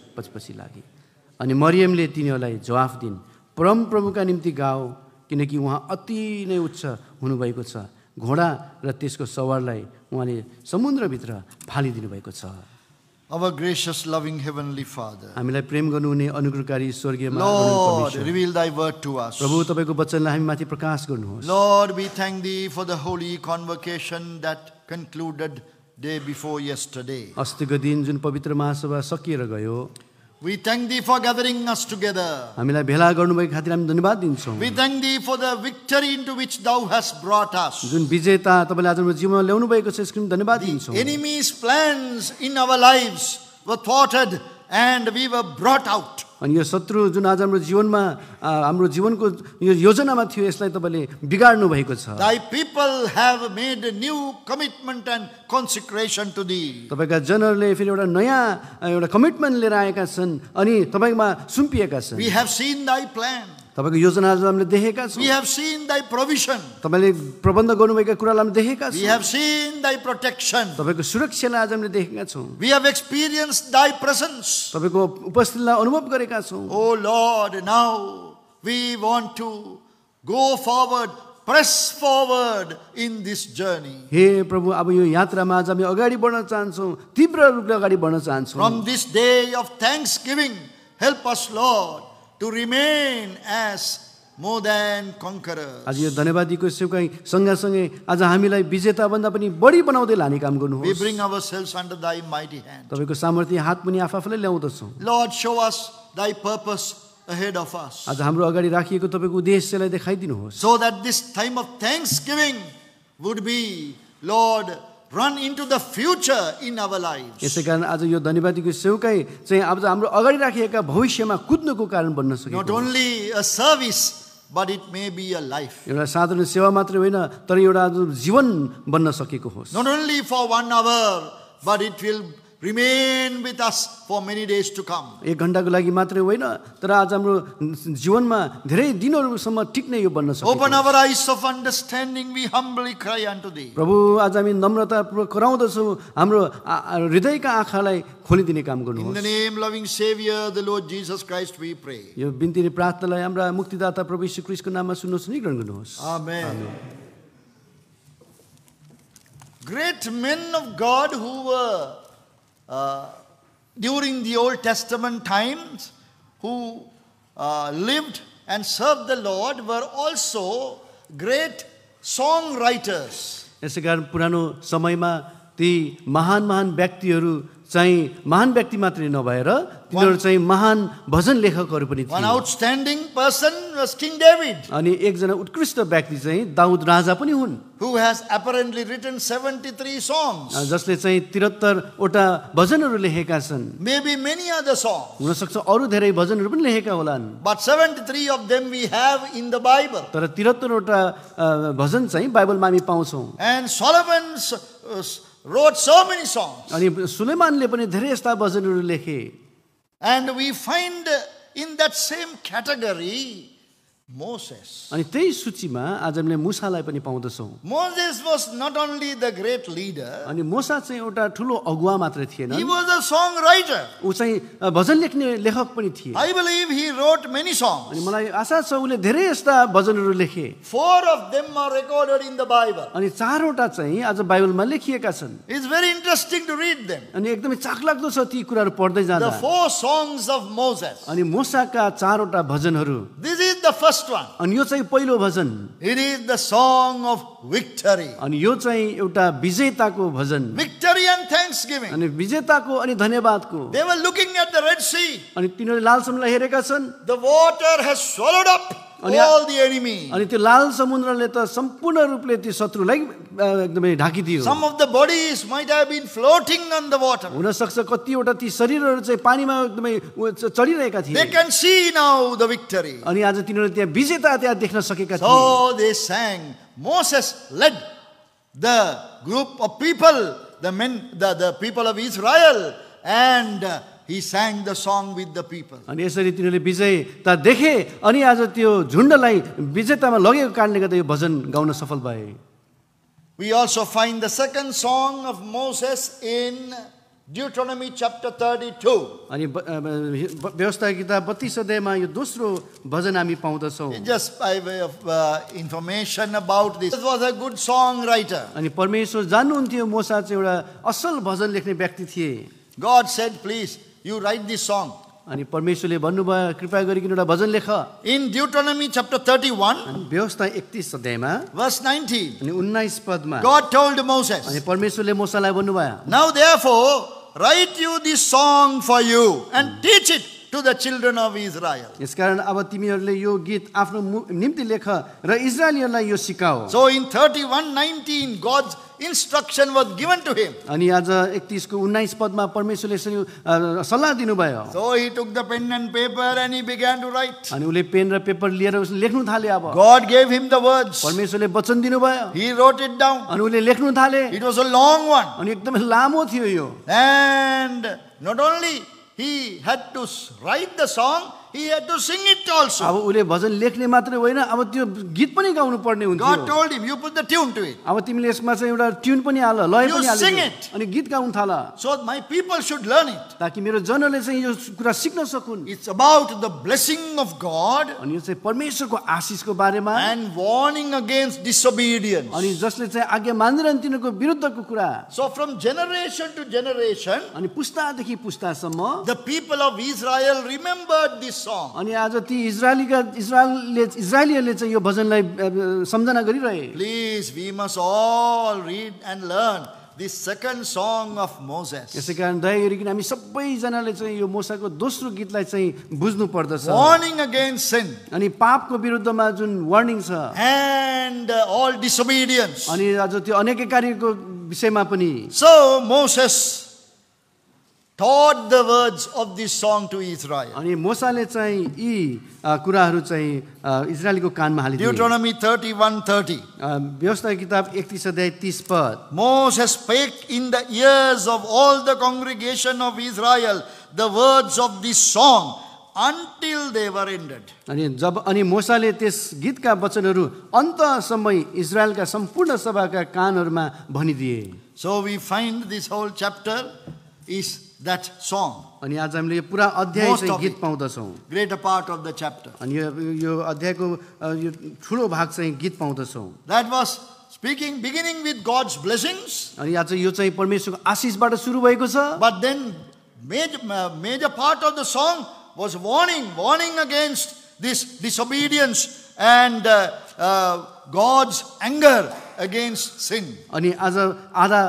अनि मरियमले तिनीहरूलाई जवाफ दिइन्, परमप्रभुका निम्ति गाओ, किनकि उहाँ अति नै उच्च हुनुभएको छ, घोडा र त्यसको सवारलाई उहाँले समुद्रभित्र फालिदिनु भएको छ। Our gracious, loving Heavenly Father, हामीलाई प्रेम गर्नुहुने अनुग्रहकारी स्वर्गीय Lord, reveal Thy word to us. प्रभु तपाईको वचनलाई हामी माथि प्रकाश गर्नुहोस्। Lord, we thank Thee for the holy convocation that concluded day before yesterday. अस्तिको दिन जुन पवित्र महासभा सकिएर गयो, we thank Thee for gathering us together. हामीलाई भेला गर्नुभएको खातिर हामी धन्यवाद दिन्छौँ। We thank Thee for the victory into which Thou hast brought us. जुन विजेता तपाईले आज हाम्रो जीवनमा ल्याउनु भएको छ, यसको निम्ति धन्यवाद दिन्छौँ। Enemy's plans in our lives were thwarted and we were brought out. अनि यो शत्रु जुन आज हाम्रो जीवनमा हाम्रो जीवनको यो योजनामा थियो, यसलाई तपाईले बिगाड्नु भएको छ। Thy people have made a new commitment and consecration to Thee. तपाईका जनहरूले फेरि एउटा नयाँ कमिटमेन्ट लिएर आएका छन् अनि तपाईमा सुम्पिएका छन्। We have seen Thy plan. तपाईको योजना आज हामीले देखेका छौँ। We have seen Thy provision. तपाईले प्रबन्ध गर्नुभएका कुरालाई हामीले देखेका We छौँ। have seen Thy protection. तपाईको सुरक्षालाई आज हामीले देखेका छौँ। We have experienced Thy presence. तपाईको उपस्थितिलाई अनुभव गरेका छौँ। Oh Lord, now we want to go forward, press forward in this journey. हे प्रभु, अब यो यात्रामा आज हामी अगाडि बढ्न चाहन्छौँ, तीव्र रूपले अगाडि बढ्न चाहन्छौँ। From this day of thanksgiving, help us, Lord, to remain as more than conquerors. आज यो धन्यवादीको सेवकाई सँगसँगै आज हामीलाई विजेता भन्दा पनि बढी बनाउँदै लाने काम We गर्नुहोस्। bring ourselves under Thy mighty hand. तपाईको सामर्थ्य हात पनि आफूलाई ल्याउँदछौँ। Lord, show us Thy purpose ahead of us, आज हाम्रो अगाडि राखिएको तपाईँको उद्देश्यलाई देखाइदिनुहोस्, so that this time of thanksgiving would be, Lord, run into the future in our lives. यसै कारण आज यो धन्यवादीको सेवकाई चाहिँ अब हाम्रो अगाडि राखिएका भविष्यमा कुद्नको कारण बन्न Not सकेको, only a service, but it may be a life. एउटा साधारण सेवा मात्रै होइन तर एउटा जीवन बन्न सकेको होस्। Not only for 1 hour, but it will remain with us for many days to come. एक घण्टाको लागि मात्रै होइन तर आज हाम्रो जीवनमा धेरै दिनहरूसम्म टिक्ने यो बन्न सकेको Open होस्। our eyes of understanding, we humbly cry unto Thee. प्रभु, आज हामी नम्रतापूर्वक कराउँदछौँ, हाम्रो हृदयका आँखालाई खोलिदिने काम In the गर्नुहोस्। name, loving Savior, the Lord Jesus Christ, we pray. यो बिन्ती प्रार्थनालाई हाम्रा मुक्तिदाता प्रभु यीशु ख्रीष्टको नाममा सुन्नुहोस्, नि ग्रहण गर्नुहोस्। Amen. Great men of God who were during the Old Testament times, who lived and served the Lord, were also great songwriters. यसै कारण पुरानो समयमा ती महान व्यक्तिहरू चाहिँ महान व्यक्ति मात्रै नभएर तिनीहरू चाहिँ महान भजन लेखकहरू पनि One थिए। outstanding person was King David, अनि एकजना उत्कृष्ट व्यक्ति चाहिँ दाउद राजा पनि हुन्, who has apparently written 73 songs, जसले चाहिँ 73 वटा भजनहरू लेखेका छन्। maybe many other songs, हुनसक्छ अरू धेरै भजनहरू पनि लेखेका होलान्, but 73 of them we have in the Bible. तर 73 वटा भजन चाहिँ बाइबलमा हामी पाउँछौँ। And Solomon wrote so many songs. अनि सुलेमानले पनि धेरै यस्ता भजनहरू लेखे। And we find in that same category Moses. अनि त्यही सूचीमा आज हामीले मुसालाई पनि पाउँदछौँ। Moses was not only the great leader, अनि मुसा चाहिँ एउटा ठुलो अगुवा मात्रै थिएन, he was a songwriter. ऊ चाहिँ भजन लेख्ने लेखक पनि थिए। I believe he wrote many अनि songs. मलाई आशा छ उले धेरै यस्ता भजनहरू लेखे 4 of them are recorded in the Bible. अनि 4 वटा चाहिँ आज बाइबलमा लेखिएका छन्। It's very interesting to read them. अनि एकदमै चाखलाग्दो छ ती कुराहरू पढ्दै जाँदा। The 4 songs of Moses. अनि मुसाका 4 वटा भजनहरू, This is the first first one. अनि यो चाहिँ पहिलो भजन It is the song of victory. अनि यो चाहिँ एउटा विजेताको भजन Victory and thanksgiving. अनि विजेताको अनि धन्यवादको They were looking at the Red Sea. अनि तिनीहरूले लाल समुद्रलाई हेरेका छन् The water has swallowed up all the enemy. अनि त्यो लाल समुद्रले त सम्पूर्ण रूपले त्यो शत्रुलाई एकदमै ढाकिदियो Some of the bodies might have been floating on the water. हुन सक्छ कतिवटा ती शरीरहरू चाहिँ पानीमा एकदमै चढिरहेका थिए They can see now the victory. अनि आज तिनीहरूले त्यहाँ विजेता त्यहाँ देख्न सकेका थिए So they sang. Moses led the group of people, the people of Israel, and he sang the song with the people. अनि यसरी तिनीहरूले विजयता देखे अनि आज त्यो झुण्डलाई विजेतामा लगेको कारणले गर्दा यो भजन गाउन सफल भए We also find the second song of Moses in Deuteronomy chapter 32. अनि व्यवस्था किताब 32 अध्यायमा यो दोस्रो भजन हामी पाउँदछौँ Just by way of information about this. This was a good songwriter. अनि परमेश्वर जान्नुहुन्थ्यो मोसा चाहिँ एउटा असल भजन लेख्ने व्यक्ति थिए God said, please, you write this song. अनि परमेश्वरले भन्नुभयो कृपा गरिकन एउटा भजन लेख In Deuteronomy chapter 31, अनि व्यवस्था 31 अध्यायमा verse 19, अनि 19 पदमा God told Moses, अनि परमेश्वरले मोसालाई भन्नुभयो now therefore, write you this song for you and teach it to the children of Israel. यसकारण अब तिमीहरूले यो गीत आफ्नो निम्ति लेख र इजरायलीहरूलाई यो सिकाओ So in 31:19, God's instruction was given to him. अनि आज 31 को 19 पदमा परमेश्वरले यसरी सल्लाह दिनुभयो So he took the pen and paper and he began to write. अनि उसले पेन र पेपर लिएर उसले लेख्नु थाले अब God gave him the words. परमेश्वरले वचन दिनुभयो He wrote it down. अनि उसले लेख्नु थाले It was a long one. अनि एकदमै लामो थियो यो And not only he had to write the song, he had to sing it also. अब उसले भजन लेख्ने मात्रै होइन अब त्यो गीत पनि गाउनु पर्ने हुन्थ्यो God told him, you put the tune to it. अब तिमीले यसमा चाहिँ एउटा ट्युन पनि हाल लय You पनि हाल sing it. अनि गीत गाउन थाल So my people should learn it. ताकि मेरो जनले चाहिँ यो कुरा सिक्न सकुन् It's about the blessing of God अनि यो चाहिँ परमेश्वरको आशिषको बारेमा and warning against disobedience. अनि जसले चाहिँ आज्ञा मान्दैनन् तिनीहरूको विरुद्धको कुरा So from generation to generation, अनि पुस्तादेखि पुस्तासम्म the people of Israel remembered this song. अनि आज ती इजरायलीहरूले चाहिँ यो भजनलाई सम्झना गरिरहे Please, we must all read and learn this second song of Moses. यसै कारण दया गरिकन हामी सबैजनाले चाहिँ यो मोसाको दोस्रो गीतलाई चाहिँ बुझ्नु पर्दछ Warning against sin अनि पापको विरुद्धमा जुन वार्निङ छ and all disobedience. अनि आज त्यो अनेककारीको विषयमा पनि So Moses taught the words of this song to Israel. अनि मोसाले चाहिँ यी कुराहरू चाहिँ इजरायलीको कानमा हालिदिए Deuteronomy 31:30. व्यवस्था किताब 31 अध्याय 30 पद Moses spake in the ears of all the congregation of Israel the words of this song until they were ended. अनि मोसाले त्यस गीतका वचनहरू अन्तसम्म इजरायलका सम्पूर्ण सभाका कानहरूमा भनिदिए So we find this whole chapter is that song. अनि आज हामीले यो पुरा अध्याय Most चाहिँ of गीत it. पाउँदछौँ Greater part of the chapter. अनि यो अध्यायको यो ठुलो भाग चाहिँ गीत पाउँदछौँ That was beginning with God's blessings. अनि आज यो चाहिँ परमेश्वरको आशिषबाट सुरु भएको छ But then major part of the song was warning against this disobedience and God's anger against sin. अनि आज आधा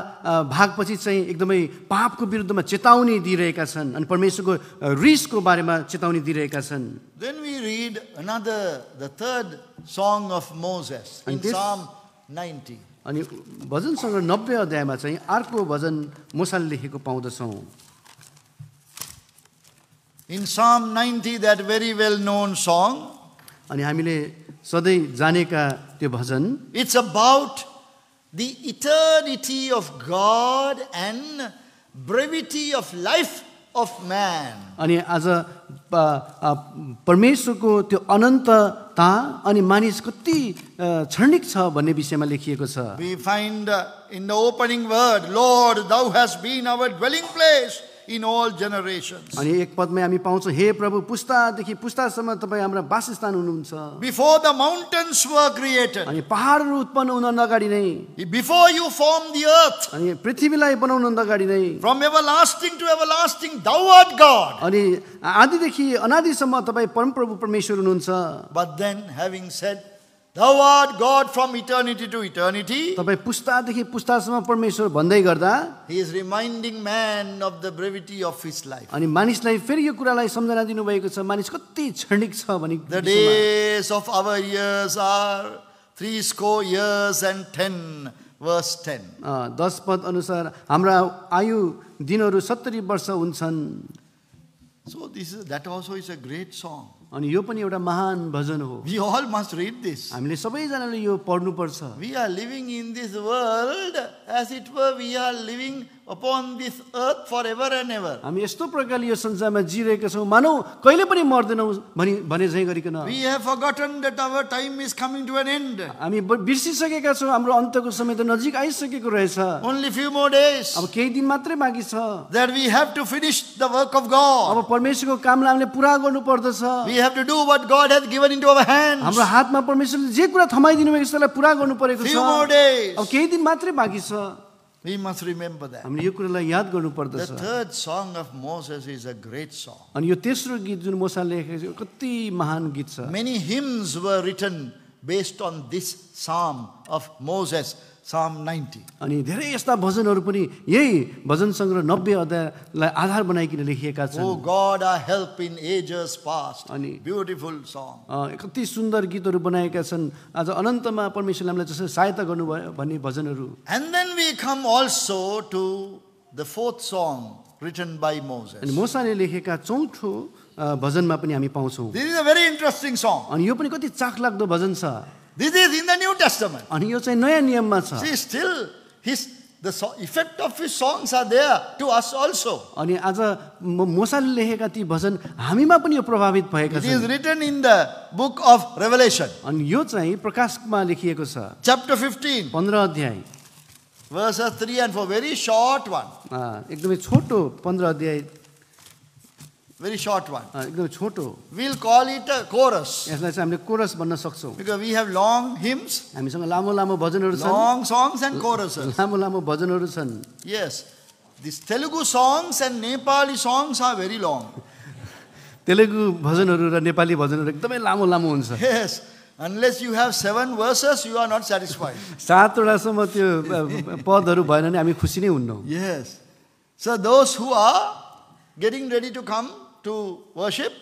भागपछि चाहिँ एकदमै पापको विरुद्धमा चेतावनी दिइरहेका छन् अनि परमेश्वरको रिसको बारेमा चेतावनी दिइरहेका छन् Then we read the third song of Moses in Psalm 90. अनि भजन सङ्ग्रह 90 अध्यायमा चाहिँ अर्को भजन मोसाले लेखेको पाउँदछौँ In Psalm 90, that very well known song, अनि हामीले सधैँ जानेका त्यो भजन it's about the eternity of God and brevity of life of man. अनि आज परमेश्वरको त्यो अनन्तता अनि मानिस कति क्षणिक छ भन्ने विषयमा लेखिएको छ We find in the opening word, Lord, thou hast been our dwelling place in all generations. अनि एक पदमै हामी पाउँछौँ, हे प्रभु पुस्तादेखि पुस्तासम्म तपाईँ हाम्रा वासस्थान हुनुहुन्छ। Before the mountains were created, अनि पहाडहरू उत्पन्न हुन अगाडि नै, before you formed the earth, अनि पृथ्वीलाई बनाउनु अगाडि नै, from everlasting to everlasting, thou art God. अनि आदिदेखि अनादिसम्म तपाईँ परमप्रभु परमेश्वर हुनुहुन्छ। But then, having said, thou art God from eternity to eternity, तपाईँ पुस्तादेखि पुस्तासम्म परमेश्वर भन्दै गर्दा he is reminding man of the brevity of his life. अनि मानिसलाई फेरि यो कुरालाई सम्झना दिनुभएको छ, मानिस कति क्षणिक छ भने The days of our years are 70 years and 10, verse 10. 10 पद अनुसार हाम्रा आयु दिनहरू 70 वर्ष हुन्छन्। So that also is a great song. अनि यो पनि एउटा महान भजन हो। We all must read this. हामीले सबैजनाले यो पढ्नुपर्छ। We are living in this world as it were we are living upon this earth forever and ever. हामी यस्तो प्रकारले यो संसारमा जिरहेका छौँ मानौ कहिले पनि मर्दैनौँ भने झैँ गरिकन। We have forgotten that our time is coming to an end. हामी बिर्सिसकेका छौँ हाम्रो अन्त्यको समय त नजिक आइसकेको रहेछ। Only few more days. अब केही दिन मात्रै बाँकी छ। That we have to finish the work of God. अब परमेश्वरको कामलाई हामीले पुरा गर्नु पर्दछ। We have to do what God has given into our hands. हाम्रो हातमा परमेश्वरले जे कुरा थमाइदिनु भएको छ त्यसलाई पुरा गर्नु परेको छ। Few more days. अब केही दिन मात्रै बाँकी छ। We must remember that. हामीले यो कुरालाई याद गर्नु The पर्दछ। third song of Moses is a great song. अनि यो तेस्रो गीत जुन मोसाले लेखेको छ कति महान गीत छ। Many hymns were written based on this psalm of Moses, Psalm 90. अनि धेरै यस्ता भजनहरू पनि यही भजन सङ्ग्रह 90 अध्यायलाई आधार बनाइकन लेखिएका छन्। Oh God, our help in ages past. अनि Beautiful song. कति सुन्दर गीतहरू बनाएका छन्। आज अनन्तमा परमेश्वरले हामीलाई जसरी सहायता गर्नुभयो भन्ने भजनहरू। And then we come also to the fourth song written by Moses. अनि मोसाले लेखेका चौथो भजनमा पनि हामी पाउँछौँ। This is a very interesting song. अनि यो पनि कति चाखलाग्दो भजन छ। This is in the New Testament. अनि यो चाहिँ नयाँ नियममा छ। See, still the effect of his songs are there to us also. अनि आज मोसाले लेखेका ती भजन हामीमा पनि यो प्रभावित भएका It is छन्। written in the book of Revelation. अनि यो चाहिँ प्रकाशमा लेखिएको छ। Chapter 15. 15 अध्याय Verses 3 and 4. Very short one. एकदमै छोटो 15 अध्याय, Very short one. एकदमै छोटो। We'll call it a chorus. यसलाई चाहिँ हामीले कोरस भन्न सक्छौँ। Because we have long hymns, हामीसँग लामो लामो भजनहरू छन्। long songs and choruses. लामो लामो भजनहरू छन्। Yes. These Telugu songs and Nepali songs are very long. Telugu भजनहरू र नेपाली भजनहरू एकदमै लामो लामो हुन्छ। Yes. Unless you have 7 verses, you are not satisfied. 7वटासम्म त्यो पदहरू भएन भने हामी खुसी नै हुन्नौँ। Yes. So those who are getting ready to come to worship,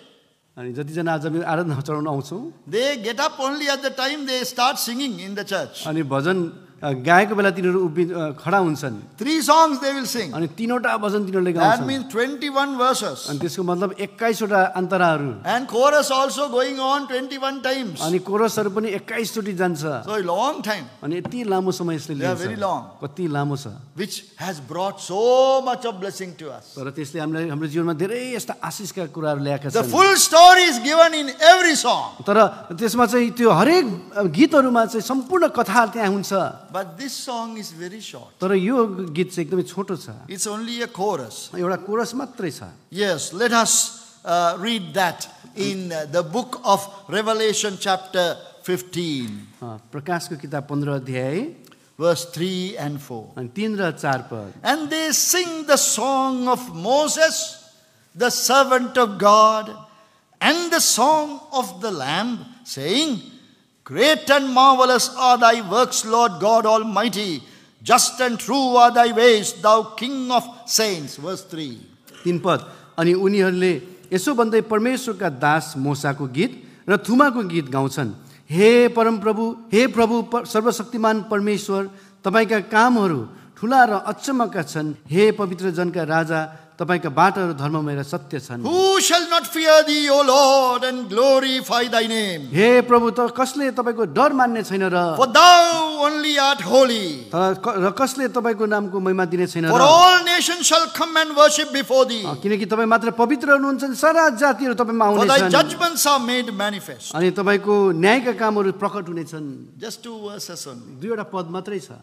अनि जतिजना आज हामी आराधना चढाउन आउँछौँ, they get up only at the time they start singing in the church. अनि भजन गाएको बेला तिनीहरू खडा हुन्छन्। 3 songs they will sing. अनि 3वटा भजन तिनीहरूले That गाउँछन्। means 21 verses. अनि त्यसको मतलब 21वटा अन्तराहरू। And chorus also going on 21 times. अनि कोरसहरू पनि 21 चोटि जान्छ। So a long time, अनि यति लामो समय यसले They are लिन्छ। very long. कति लामो छ। which has brought so much of blessing to us. तर त्यसले हामीलाई हाम्रो जीवनमा धेरै यस्ता आशिषका कुराहरू ल्याएका The छन्। full story is given in every song. तर त्यसमा चाहिँ त्यो हरेक गीतहरूमा चाहिँ सम्पूर्ण कथा त्यहाँ हुन्छ। But this song is very short. तर यो गीत चाहिँ एकदमै छोटो छ। It's only a chorus. एउटा कोरस मात्रै छ। Yes, let us read that in the book of Revelation chapter 15, प्रकाशको किताब 15 अध्याय verse 3 and 4. अनि 3 र 4 पद। And they sing the song of Moses, the servant of God, and the song of the Lamb, saying, Great and marvelous are thy works, Lord God Almighty. Just and true are thy ways, thou King of saints. Verse 3. 3 पद। अनि उनीहरूले यसो भन्दै परमेश्वरका दास मोसाको गीत र थुमाको गीत गाउँछन्। हे प्रभु सर्वशक्तिमान परमेश्वर, तपाईँका कामहरू ठुला र अचम्मका छन्। हे पवित्र जनका राजा, तपाईँका बाटाहरू धर्ममय र सत्य छन्। Who shall not fear thee, O Lord, and glorify thy name? हे प्रभु, त कसले तपाईँको डर मान्ने छैन र For thou only art holy. र कसले तपाईँको नामको महिमा दिने छैन For र all nations shall come and worship before thee. किनकि तपाईँ मात्र पवित्र हुनुहुन्छ, सारा जातिहरू तपाईँमा For thy आउनेछन् judgments are made manifest. अनि तपाईँको न्यायका कामहरू प्रकट हुनेछन्। Just 2 verses only. 2वटा पद मात्रै छ।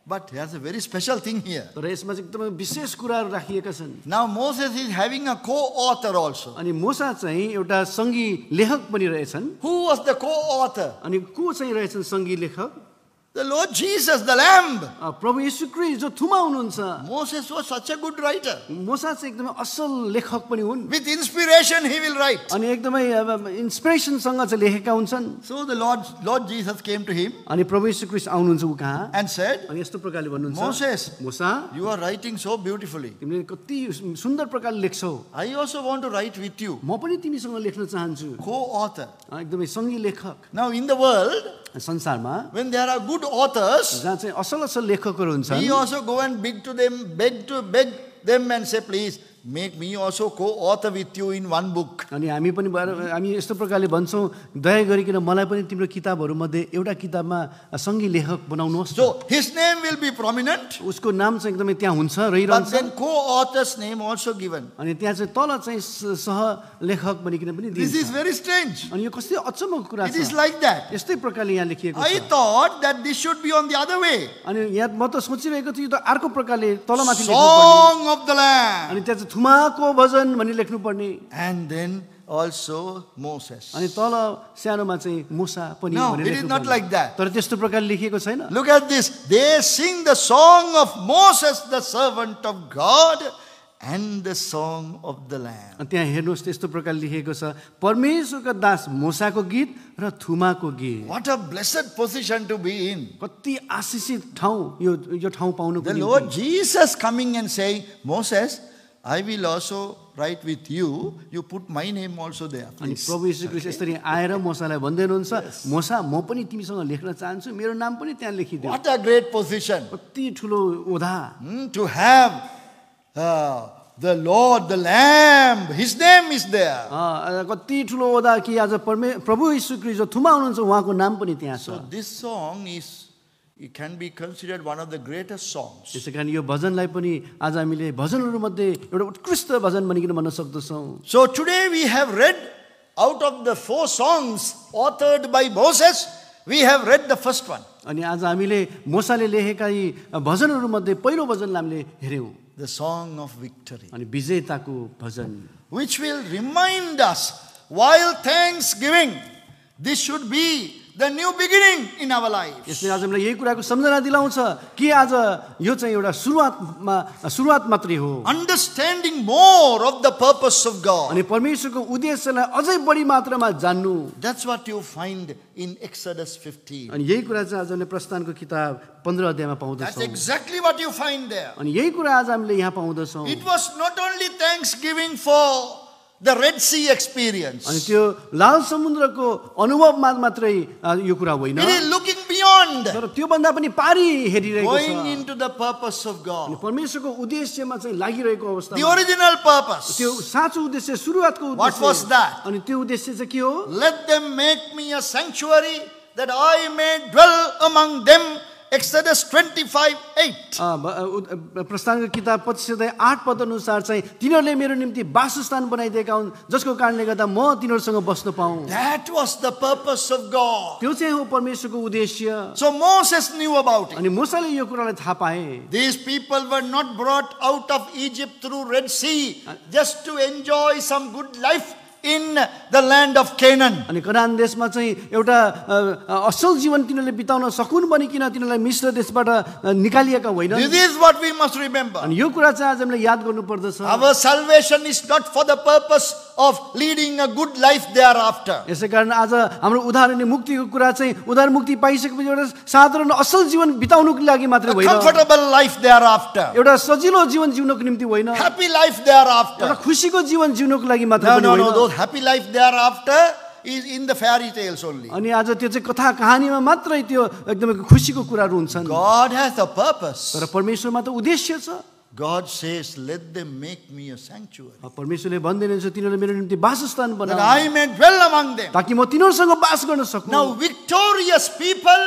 But there's a very special thing here. तर यसमा चाहिँ एकदमै विशेष कुराहरू राखिएका छन्। Now Moses is having a co-author also. अनि मूसा चाहिँ एउटा सङ्गी लेखक पनि रहेछन्। Who was the co-author? अनि को चाहिँ रहेछन् सङ्गी लेखक? The Lord Jesus, the Lamb. प्रभु येशू ख्रीष्ट जो थुमा हुनुहुन्छ। Moses was such a good writer. मूसा चाहिँ एकदमै असल लेखक पनि हुन्। With inspiration he will write. अनि एकदमै इन्सपिरेसनसँग चाहिँ लेखेका हुन्छन्। So the Lord Jesus came to him अनि प्रभु येशू ख्रीष्ट आउनुहुन्छ उ कहाँ and said, अनि यस्तो प्रकारले भन्नुहुन्छ, Moses, Musa you are writing so beautifully. तिमीले कति सुन्दर प्रकारले लेख्छौ, I also want to write with you. म पनि तिमीसँग लेख्न चाहन्छु। Co-author. एकदमै सङ्गी लेखक। Now in the world, संसारमा when there are good authors, जहाँ चाहिँ असल असल लेखकहरू हुन्छन्, we also go and beg them and say, please make me also co-author with you in one book. अनि हामी यस्तो प्रकारले भन्छौँ, दया गरिकन मलाई पनि तिम्रो किताबहरू मध्ये एउटा किताबमा सङ्गी लेखक बनाउनुहोस्। So his name will be prominent, उसको नाम चाहिँ एकदमै त्यहाँ हुन्छ, but रहिरहन्छ। then co-author's name also given. अनि त्यहाँ चाहिँ तल चाहिँ सह लेखक भनिकन पनि This दिन्छ। is very strange. अनि यो कस्तो अचम्मको कुरा It is छ। like that. यस्तै प्रकारले यहाँ लेखिएको I छ। thought that this should be on the other way. अनि यहाँ म त सोचिरहेको थिएँ यो त अर्को प्रकारले तलमाथि लेख्नुपर्ने। Song of the Lamb. अनि त्यहाँ चाहिँ थुमाको भजन भनी लेख्नुपर्ने। And then also Moses. अनि तल सानोमा चाहिँ मूसा पनि No, भनेर it is not like that. तर त्यस्तो प्रकारले लेखिएको छैन। Look at this. They sing the song of Moses, the servant of God, and the song of the Lamb. अनि त्यहाँ हेर्नुहोस् त्यस्तो प्रकारले लेखिएको छ, परमेश्वरका दास मूसाको गीत र थुमाको गीत। What a blessed position to be in. कति आशिषित ठाउँ यो ठाउँ पाउनुको The निम्ति। Lord Jesus coming and saying, Moses, I will also write with you. You put my name also there, अनि please. प्रभु येशू ख्रीष्ट यसरी आएर मूसालाई भन्दै हुनुहुन्छ, मूसा म पनि तिमीसँग लेख्न चाहन्छु, मेरो नाम पनि त्यहाँ लेखिदेऊ। What a great position. कति ठुलो ओधा। To have the Lord, the Lamb, His name is there. कति ठुलो ओधा कि आज प्रभु येशू ख्रीष्ट जो थुमा हुनुहुन्छ उहाँको नाम पनि त्यहाँ छ। So this song it can be considered one of the greatest songs. त्यसै कारण यो भजनलाई पनि आज हामीले भजनहरू मध्ये एउटा उत्कृष्ट भजन भनिकन भन्न सक्दछौँ। So today we have read out of the 4 songs authored by Moses, we have read the first one. अनि आज हामीले मूसाले लेखेका यी भजनहरू मध्ये पहिलो भजनलाई हामीले हेर्यौँ, The song of victory, अनि विजेताको भजन, which will remind us while thanksgiving, this should be the new beginning in our lives. यसले आज हामीलाई यही कुराको सम्झना दिलाउँछ कि आज यो चाहिँ एउटा सुरुवात मात्रै हो। Understanding more of the purpose of God. अनि परमेश्वरको उद्देश्यलाई अझै बढी मात्रामा जान्नु। That's what you find in Exodus 15. अनि यही कुरा चाहिँ आज हामीले प्रस्थानको किताब 15 अध्यायमा That's पाउँदछौँ। exactly what you find there. अनि यही कुरा आज हामीले यहाँ पाउँदछौँ। It was not only thanksgiving for the Red Sea experience. अनि त्यो लाल समुद्रको अनुभवमा मात्रै यो कुरा होइन, It is looking beyond, तर त्यो भन्दा पनि पारी हेरिरहेको going छ। into the purpose of अनि God. परमेश्वरको उद्देश्यमा चाहिँ लागिरहेको अवस्था, The original purpose. त्यो साँचो उद्देश्य, सुरुवातको What उद्देश्य। was that? अनि त्यो उद्देश्य चाहिँ के हो? Let them make me a sanctuary that I may dwell among them. Exodus 25:8. प्रस्थानको किताब 25:8 पद अनुसार चाहिँ तिनीहरूले मेरो निम्ति वासस्थान बनाइदिएका हुन्, जसको कारणले गर्दा म तिनीहरूसँग बस्न पाऊँ। That was the purpose of God. त्यो चाहिँ हो परमेश्वरको उद्देश्य। So Moses knew about it. अनि मूसाले यो कुरालाई थाहा पाए। These people were not brought out of Egypt through Red Sea just to enjoy some good life in the land of Canaan. अनि कनान देशमा चाहिँ एउटा असल जीवन तिनीहरूले बिताउन सकुन् भनिकन तिनीहरूलाई मिश्र देशबाट निकालिएका होइन। This is what we must remember. अनि यो कुरा चाहिँ आज हामीले याद गर्नुपर्दछ। Our salvation is not for the purpose of leading a good life thereafter. यसै कारण आज हाम्रो उद्धार अनि मुक्तिको कुरा चाहिँ उद्धार मुक्ति पाइसकेपछि एउटा साधारण असल जीवन बिताउनुको लागि मात्रै A होइन, comfortable life thereafter. एउटा सजिलो जीवन जिउनको निम्ति होइन, Happy life एउटा thereafter. खुसीको जीवन जिउनको लागि मात्र No, पनि no, no. होइन। Those happy life thereafter is in the fairy tales only. अनि आज त्यो चाहिँ कथा कहानीमा मात्रै त्यो एकदमै खुसीको कुराहरू हुन्छन्, God has a purpose. तर परमेश्वरमा त उद्देश्य छ। God says, let them make me a sanctuary, परमेश्वरले भन्दैन तिनीहरूले मेरो निम्ति वासस्थान that बनाऊ I may dwell among them. ताकि म तिनीहरूसँग बास गर्न सकूँ। Now victorious people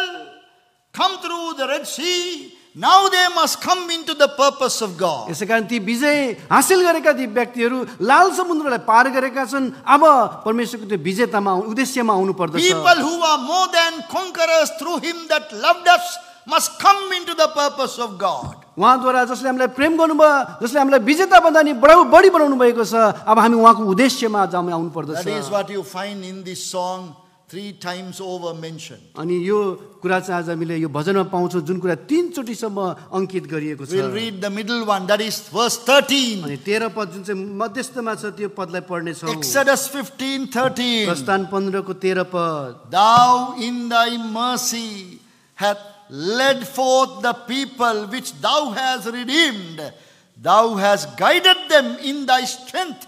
come through the Red Sea. Now they must come into the purpose of God. यसै कारण ती विजय हासिल गरेका ती व्यक्तिहरू लाल समुद्रलाई पार गरेका छन्। अब परमेश्वरको त्यो विजेतामा उद्देश्यमा आउनु पर्दछ। People who are more than conquerors through Him that loved us must come into the purpose of God. उहाँद्वारा जसले हामीलाई प्रेम गर्नुभयो, जसले हामीलाई विजेता भन्दा नि बढी बनाउनु भएको छ, अब हामी उहाँको उद्देश्यमा आज हामी आउनु पर्दछ। That is what you find in this song 3 times over mentioned. अनि यो कुरा चाहिँ आज हामीले यो भजनमा पाउँछौँ, जुन कुरा 3 चोटिसम्म अंकित गरिएको छ। We'll read the middle one, that is verse 13. अनि 13 पद जुन चाहिँ मध्यस्थमा छ त्यो पदलाई पढ्ने छौँ। Exodus 15:13. प्रस्थान 15 को 13 पद। Thou in thy mercy hath led forth the people which thou hast redeemed. Thou hast guided them in thy strength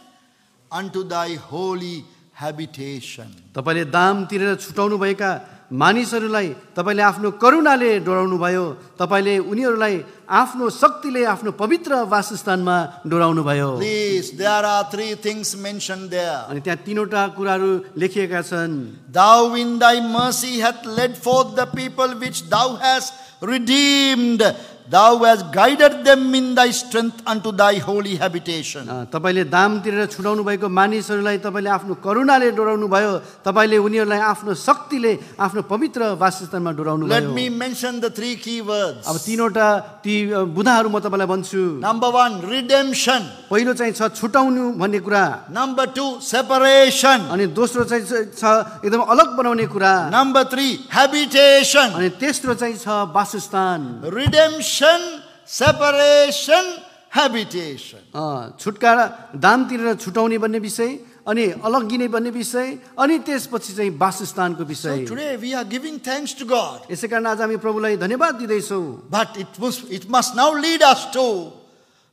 unto thy holy habitation. तपाईले दाम तिरेर छुटाउनु भएका मानिसहरूलाई तपाईले आफ्नो करुणाले डोराउनु भयो, तपाईले उनीहरूलाई आफ्नो शक्तिले आफ्नो पवित्र वासस्थानमा डोराउनु भयो। Please, there are 3 things mentioned there. अनि त्यहाँ 3वटा कुराहरू लेखिएका छन्। Thou in thy mercy hath led forth the people which thou hast redeemed. Thou hast guided them in thy strength unto thy holy habitation. तपाईले दाम तिरेर छुटाउनु भएको मानिसहरूलाई तपाईले आफ्नो करुणाले डोराउनु भयो, तपाईले उनीहरूलाई आफ्नो शक्तिले आफ्नो पवित्र वासस्थानमा डोराउनु भयो। Let me mention the 3 key words. अब 3वटा ती बुदाहरू म तपाईलाई भन्छु। Number 1, redemption. पहिलो चाहिँ छ छुटाउनु भन्ने कुरा। Number 2, separation. अनि दोस्रो चाहिँ छ एकदम अलग बनाउने कुरा। Number 3, habitation. अनि तेस्रो चाहिँ छ वासस्थान। Redemption, separation, habitation. छुटकारा, दाम तिरेर छुटाउने भन्ने विषय, अनि अलग गिने भन्ने विषय, अनि त्यसपछि चाहिँ वासस्थानको विषय। So today we are giving thanks to God. यसै कारण आज हामी प्रभुलाई धन्यवाद दिँदैछौँ। But it must now lead us to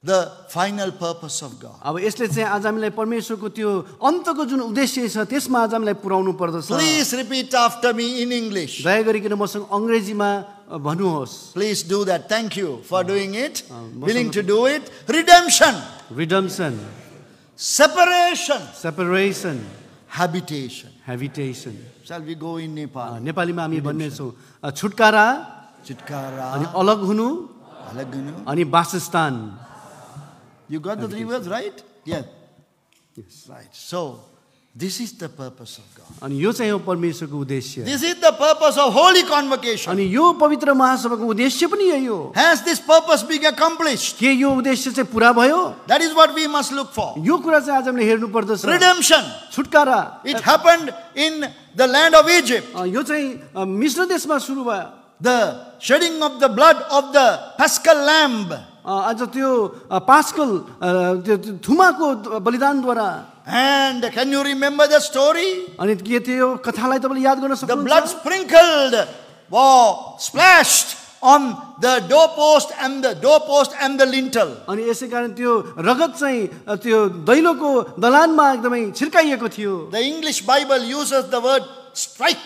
the final purpose of God. अब यसले चाहिँ आज हामीलाई परमेश्वरको त्यो अन्तको जुन उद्देश्य छ त्यसमा आज हामीलाई पुर्याउनु पर्दछ। Please repeat after me in English. दया गरिकन मसँग अंग्रेजीमा भन्नुहोस्। Please do that. Thank you for doing it. Willing to do it. Redemption. Redemption. Separation. Separation. Habitation. Habitation. Shall we go in Nepal? नेपालीमा हामी भन्ने छौँ छुटकारा, Chitkara. अनि अलग हुनु, Alagunu. अनि वासस्थान। You got the 3 words right? Yeah. Yes. Right. So, this is the purpose of God. अनि यो चाहिँ हो परमेश्वरको उद्देश्य। This is the purpose of Holy Convocation. अनि यो पवित्र महासभाको उद्देश्य पनि यही हो। Has this purpose been accomplished? के यो उद्देश्य चाहिँ पूरा भयो? That is what we must look for. यो कुरा चाहिँ आज हामीले हेर्नु पर्दछ। Redemption. छुटकारा। It happened in the land of Egypt. यो चाहिँ मिस्र देशमा सुरु भयो। The shedding of the blood of the Paschal lamb. आज त्यो पास्कल त्यो थुमाको बलिदानद्वारा। And can you remember the story? अनि के त्यो कथालाई तपाईँले याद गर्न The blood सक्नुहुन्छ? sprinkled or splashed on the doorpost and the lintel. अनि यसै कारण त्यो रगत चाहिँ त्यो दैलोको दलानमा एकदमै छिर्काइएको थियो। The English Bible uses the word strike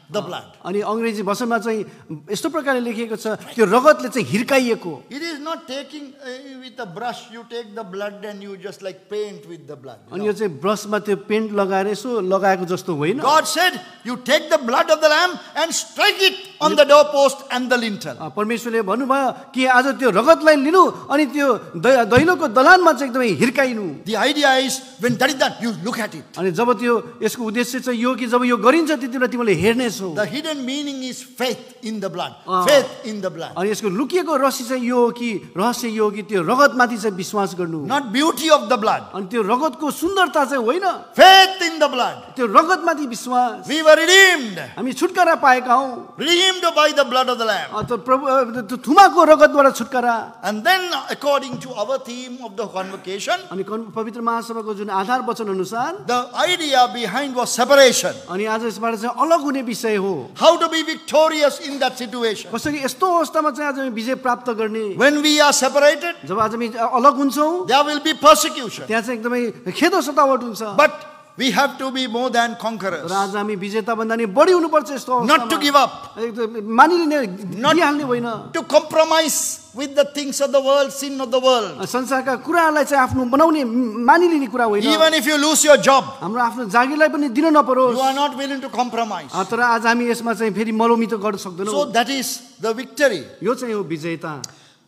the blood. अनि अंग्रेजी भाषामा चाहिँ यस्तो प्रकारले लेखिएको छ त्यो रगतले चाहिँ हिर्काइएको। It is not taking with a brush, you take the blood and you just like paint with the blood. अनि यो चाहिँ ब्रसमा त्यो पेन्ट लगाएर यसो लगाएको जस्तो होइन। God said, you take the blood of the lamb and strike it on the doorpost and the lintel. परमेश्वरले भन्नुभयो कि आज त्यो रगतलाई लिनु अनि त्यो दैलोको दलानमा चाहिँ एकदमै हिर्काइनु। The idea is when that is done, you look at it. अनि जब त्यो यसको उद्देश्य चाहिँ यो कि जब यो गरिन्छ त्यतिबेला तिमीले हेर्नेछौ। The hidden meaning is faith in the blood. Faith in the blood. अनि यसको लुकिएको रहस्य चाहिँ यो हो कि रहस्य यो हो कि त्यो रगतमाथि चाहिँ विश्वास गर्नु। Not beauty of the blood. अनि त्यो रगतको सुन्दरता चाहिँ होइन, Faith in the blood. त्यो रगतमाथि विश्वास। We were redeemed. हामी छुटकारा पाएका हौँ। Redeemed by the blood of the lamb. त्यो प्रभु त्यो थुमाको रगतद्वारा छुटकारा। And then according to our theme of the convocation, अनि पवित्र महासभाको जुन आधार वचन अनुसार the idea behind was separation. अनि आज यसबाट चाहिँ अलग हुने विषय हो। How to be victorious in that situation. कसरी यस्तो अवस्थामा चाहिँ आज हामी विजय प्राप्त गर्ने। When we are separated, जब आज हामी अलग हुन्छौँ there will be persecution. त्यहाँ चाहिँ एकदमै खेदो सतावट हुन्छ। But we have to be more than conquerors. र आज हामी विजेता भन्दा नि बढी हुनुपर्छ यस्तो Not to give up. मानिलिने दिइहाल्ने होइन। To compromise with the things of the world, sin of the world. संसारका कुराहरूलाई चाहिँ आफ्नो बनाउने मानिलिने कुरा होइन। Even if you lose your job, हाम्रो आफ्नो जागिरलाई पनि दिन नपरोस्। you are not willing to compromise. तर आज हामी यसमा चाहिँ फेरि मलौमी त गर्न सक्दैनौँ। So that is the victory. यो चाहिँ हो विजयता।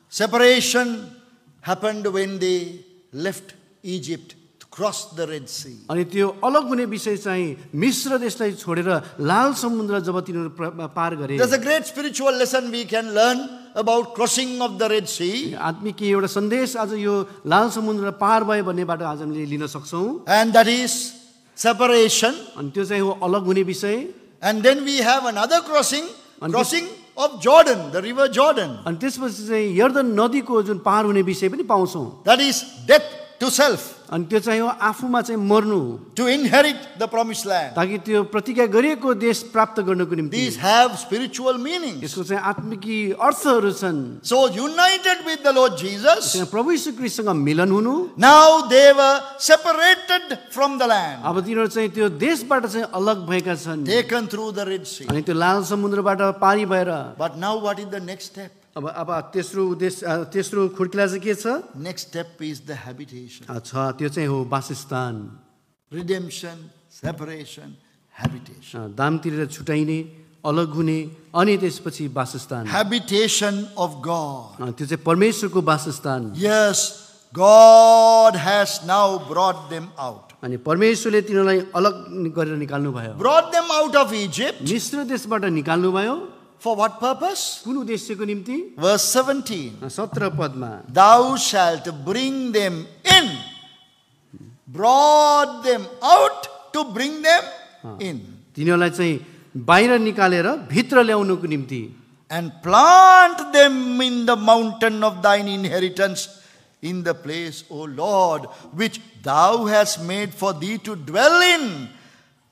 Separation happened when they left Egypt crossed the Red Sea. अनि त्यो अलग हुने विषय चाहिँ मिश्र देशलाई छोडेर लाल समुद्र जब तिनीहरू पार गरे There's a great spiritual lesson we can learn about crossing of the Red Sea. आत्मिक एउटा सन्देश आज यो लाल समुद्र पार भयो भन्नेबाट आज हामीले लिन सक्छौँ And that is separation. अनि त्यो चाहिँ हो अलग हुने विषय And then we have another crossing of Jordan, the river Jordan. अनि त्यसपछि चाहिँ यर्दन नदीको जुन पार हुने विषय पनि पाउँछौँ That is death to self, अनि त्यो चाहिँ हो आफूमा चाहिँ मर्नु to inherit the promised land. ताकि त्यो प्रतिज्ञा गरिएको देश प्राप्त गर्नको निम्ति These have spiritual meanings. यसको चाहिँ आत्मिकी अर्थहरू छन् So united with the Lord Jesus, त्यहाँ प्रभु यीशु ख्रीष्टसँग मिलन हुनु now they were separated from the land, अब तिनीहरू चाहिँ त्यो देशबाट चाहिँ अलग भएका छन् taken through the Red Sea. अनि त्यो लाल समुद्रबाट पारी भएर But now what is the next step? अब तेस्रो खुड्किला चाहिँ के छ Next step is the habitation. छ त्यो चाहिँ हो वासस्थान Redemption, separation, habitation. दाम तिरेर छुटाइने अलग हुने अनि त्यसपछि वासस्थान Habitation of God. त्यो चाहिँ परमेश्वरको वासस्थान Yes, God has now brought them out. अनि परमेश्वरले तिनीहरूलाई अलग गरेर निकाल्नु भयो Brought them out of Egypt. मिश्र देशबाट निकाल्नु भयो For what purpose? कुन उद्देश्यको निम्ति Verse 17. 17 पदमा Thou shalt bring them in. Brought them out to bring them in. तिनीहरूलाई चाहिँ बाहिर निकालेर भित्र ल्याउनुको निम्ति And plant them in the mountain of thine inheritance, in the place, O Lord, which thou hast made for thee to dwell in,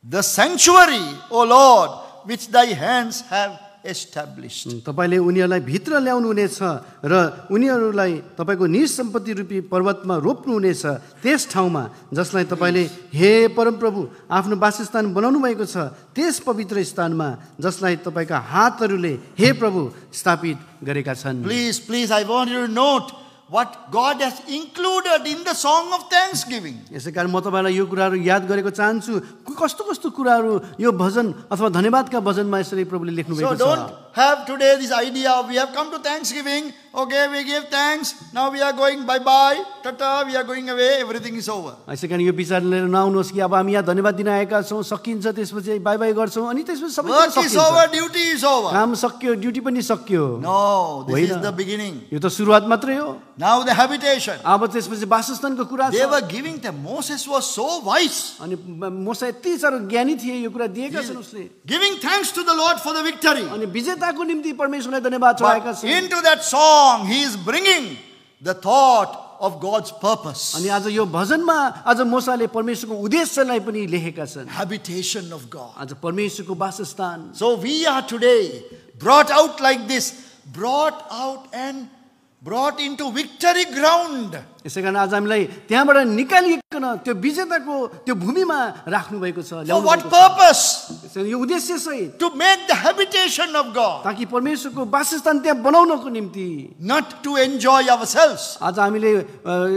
the sanctuary, O Lord, which thy hands have established. तपाईले उनीहरूलाई भित्र ल्याउनु हुनेछ र उनीहरूलाई तपाईको निज सम्पत्ति रूपी पर्वतमा रोप्नु हुनेछ त्यस ठाउँमा जसलाई तपाईले हे परमप्रभु आफ्नो वासस्थान बनाउनु भएको छ त्यस पवित्र स्थानमा जसलाई तपाईका हातहरूले हे प्रभु स्थापित गरेका छन् Please, I want you to note what God has included in the song of thanksgiving. यसैकारण म तपाईलाई यो कुराहरू याद गरेको चाहन्छु कस्तो कस्तो कुराहरू यो भजन अथवा धन्यवादका भजनमा यसरी प्रभुले लेख्नु So भएको don't छ have today this idea of we have come to Thanksgiving, okay, we give thanks, now we are going bye-bye, tata, we are going away, everything is over. यसैकारण यो विचार लिएर नआउनुहोस् कि अब हामी यहाँ धन्यवाद दिन आएका छौँ सकिन्छ त्यसपछि बाई बाई गर्छौँ अनि त्यसपछि सबै Work कुरा is सकिन्छ over, duty is over. काम सक्यो ड्युटी पनि सक्यो No, this is होइन। the beginning. यो त सुरुवात मात्रै हो Now the habitation. अब त्यसपछि वासस्थानको कुरा They छ were giving them. Moses was so wise. अनि मोसा यति साह्रो ज्ञानी थिए यो कुरा दिएका छन् उसले Giving thanks to the Lord for the victory. अनि विजेताको निम्ति परमेश्वरलाई धन्यवाद चढाएका But छन् into that song, he is bringing the thought of God's purpose. अनि आज यो भजनमा आज मोसाले परमेश्वरको उद्देश्यलाई पनि लेखेका छन् Habitation of God. आज परमेश्वरको वासस्थान So we are today brought out like this, brought out and brought into victory ground. यसै कारण आज हामीलाई त्यहाँबाट निकालिकन त्यो विजेताको त्यो भूमिमा राख्नु भएको छ For ल्याउनु what भएको छ। purpose? यो उद्देश्य सहित To make the habitation of God, ताकि परमेश्वरको वासस्थान त्यहाँ बनाउनको निम्ति not to enjoy ourselves. आज हामीले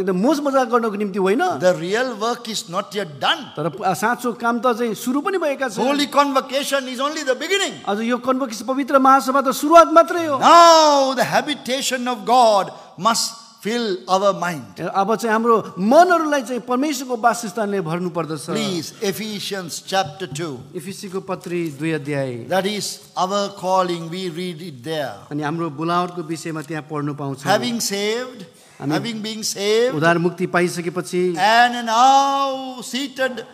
एकदम मोज मजा गर्नको निम्ति होइन The real work is not yet done. तर साँचो काम त चाहिँ सुरु पनि भएका छन् Holy convocation is only the beginning. आज यो कन्भोकेसन पवित्र महासभा त सुरुवात मात्रै हो Now the habitation of God must fill our mind. अब चाहिँ हाम्रो मनहरूलाई चाहिँ परमेश्वरको वासस्थानले भर्नु पर्दछ Please, Ephesians chapter 2. एफिसीको पत्री 2 अध्याय That is our calling. We read it there. अनि हाम्रो बोलावटको विषयमा त्यहाँ पढ्नु पाउँछ Having saved, having been saved, उद्धार मुक्ति पाइसकेपछि and now seated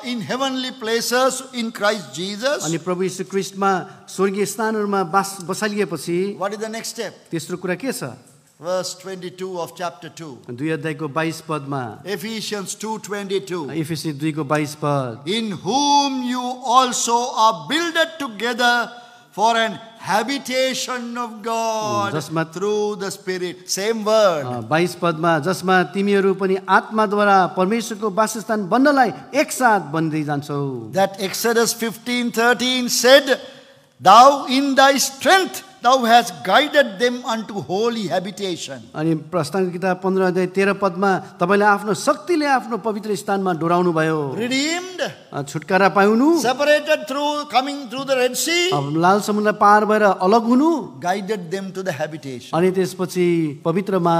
in heavenly places in Christ Jesus. अनि प्रभु यीशु ख्रीष्टमा स्वर्गीय स्थानहरूमा बसालिएपछि What is the next step? तेस्रो कुरा के छ Verse 22 of chapter 2. 2 अध्यायको 22 पदमा Ephesians 2:22. एफिसी 2 को 22 पद In whom you also are builded together for an habitation of God जसमा through the Spirit. Same word. 22 पदमा जसमा तिमीहरू पनि आत्माद्वारा परमेश्वरको वासस्थान बन्नलाई एकसाथ बन्दै जान्छौ That Exodus 15:13 said, Thou in thy strength thou hast guided them unto holy habitation. अनि प्रस्थानको किताब 15 अध्याय 13 पदमा तपाईले आफ्नो शक्तिले आफ्नो पवित्र स्थानमा डोराउनु भयो, Redeemed, छुटकारा पाउनु, separated through, coming through the Red Sea, अब लाल समुद्र पार भएर अलग हुनु, guided them to the habitation. अनि त्यसपछि पवित्रमा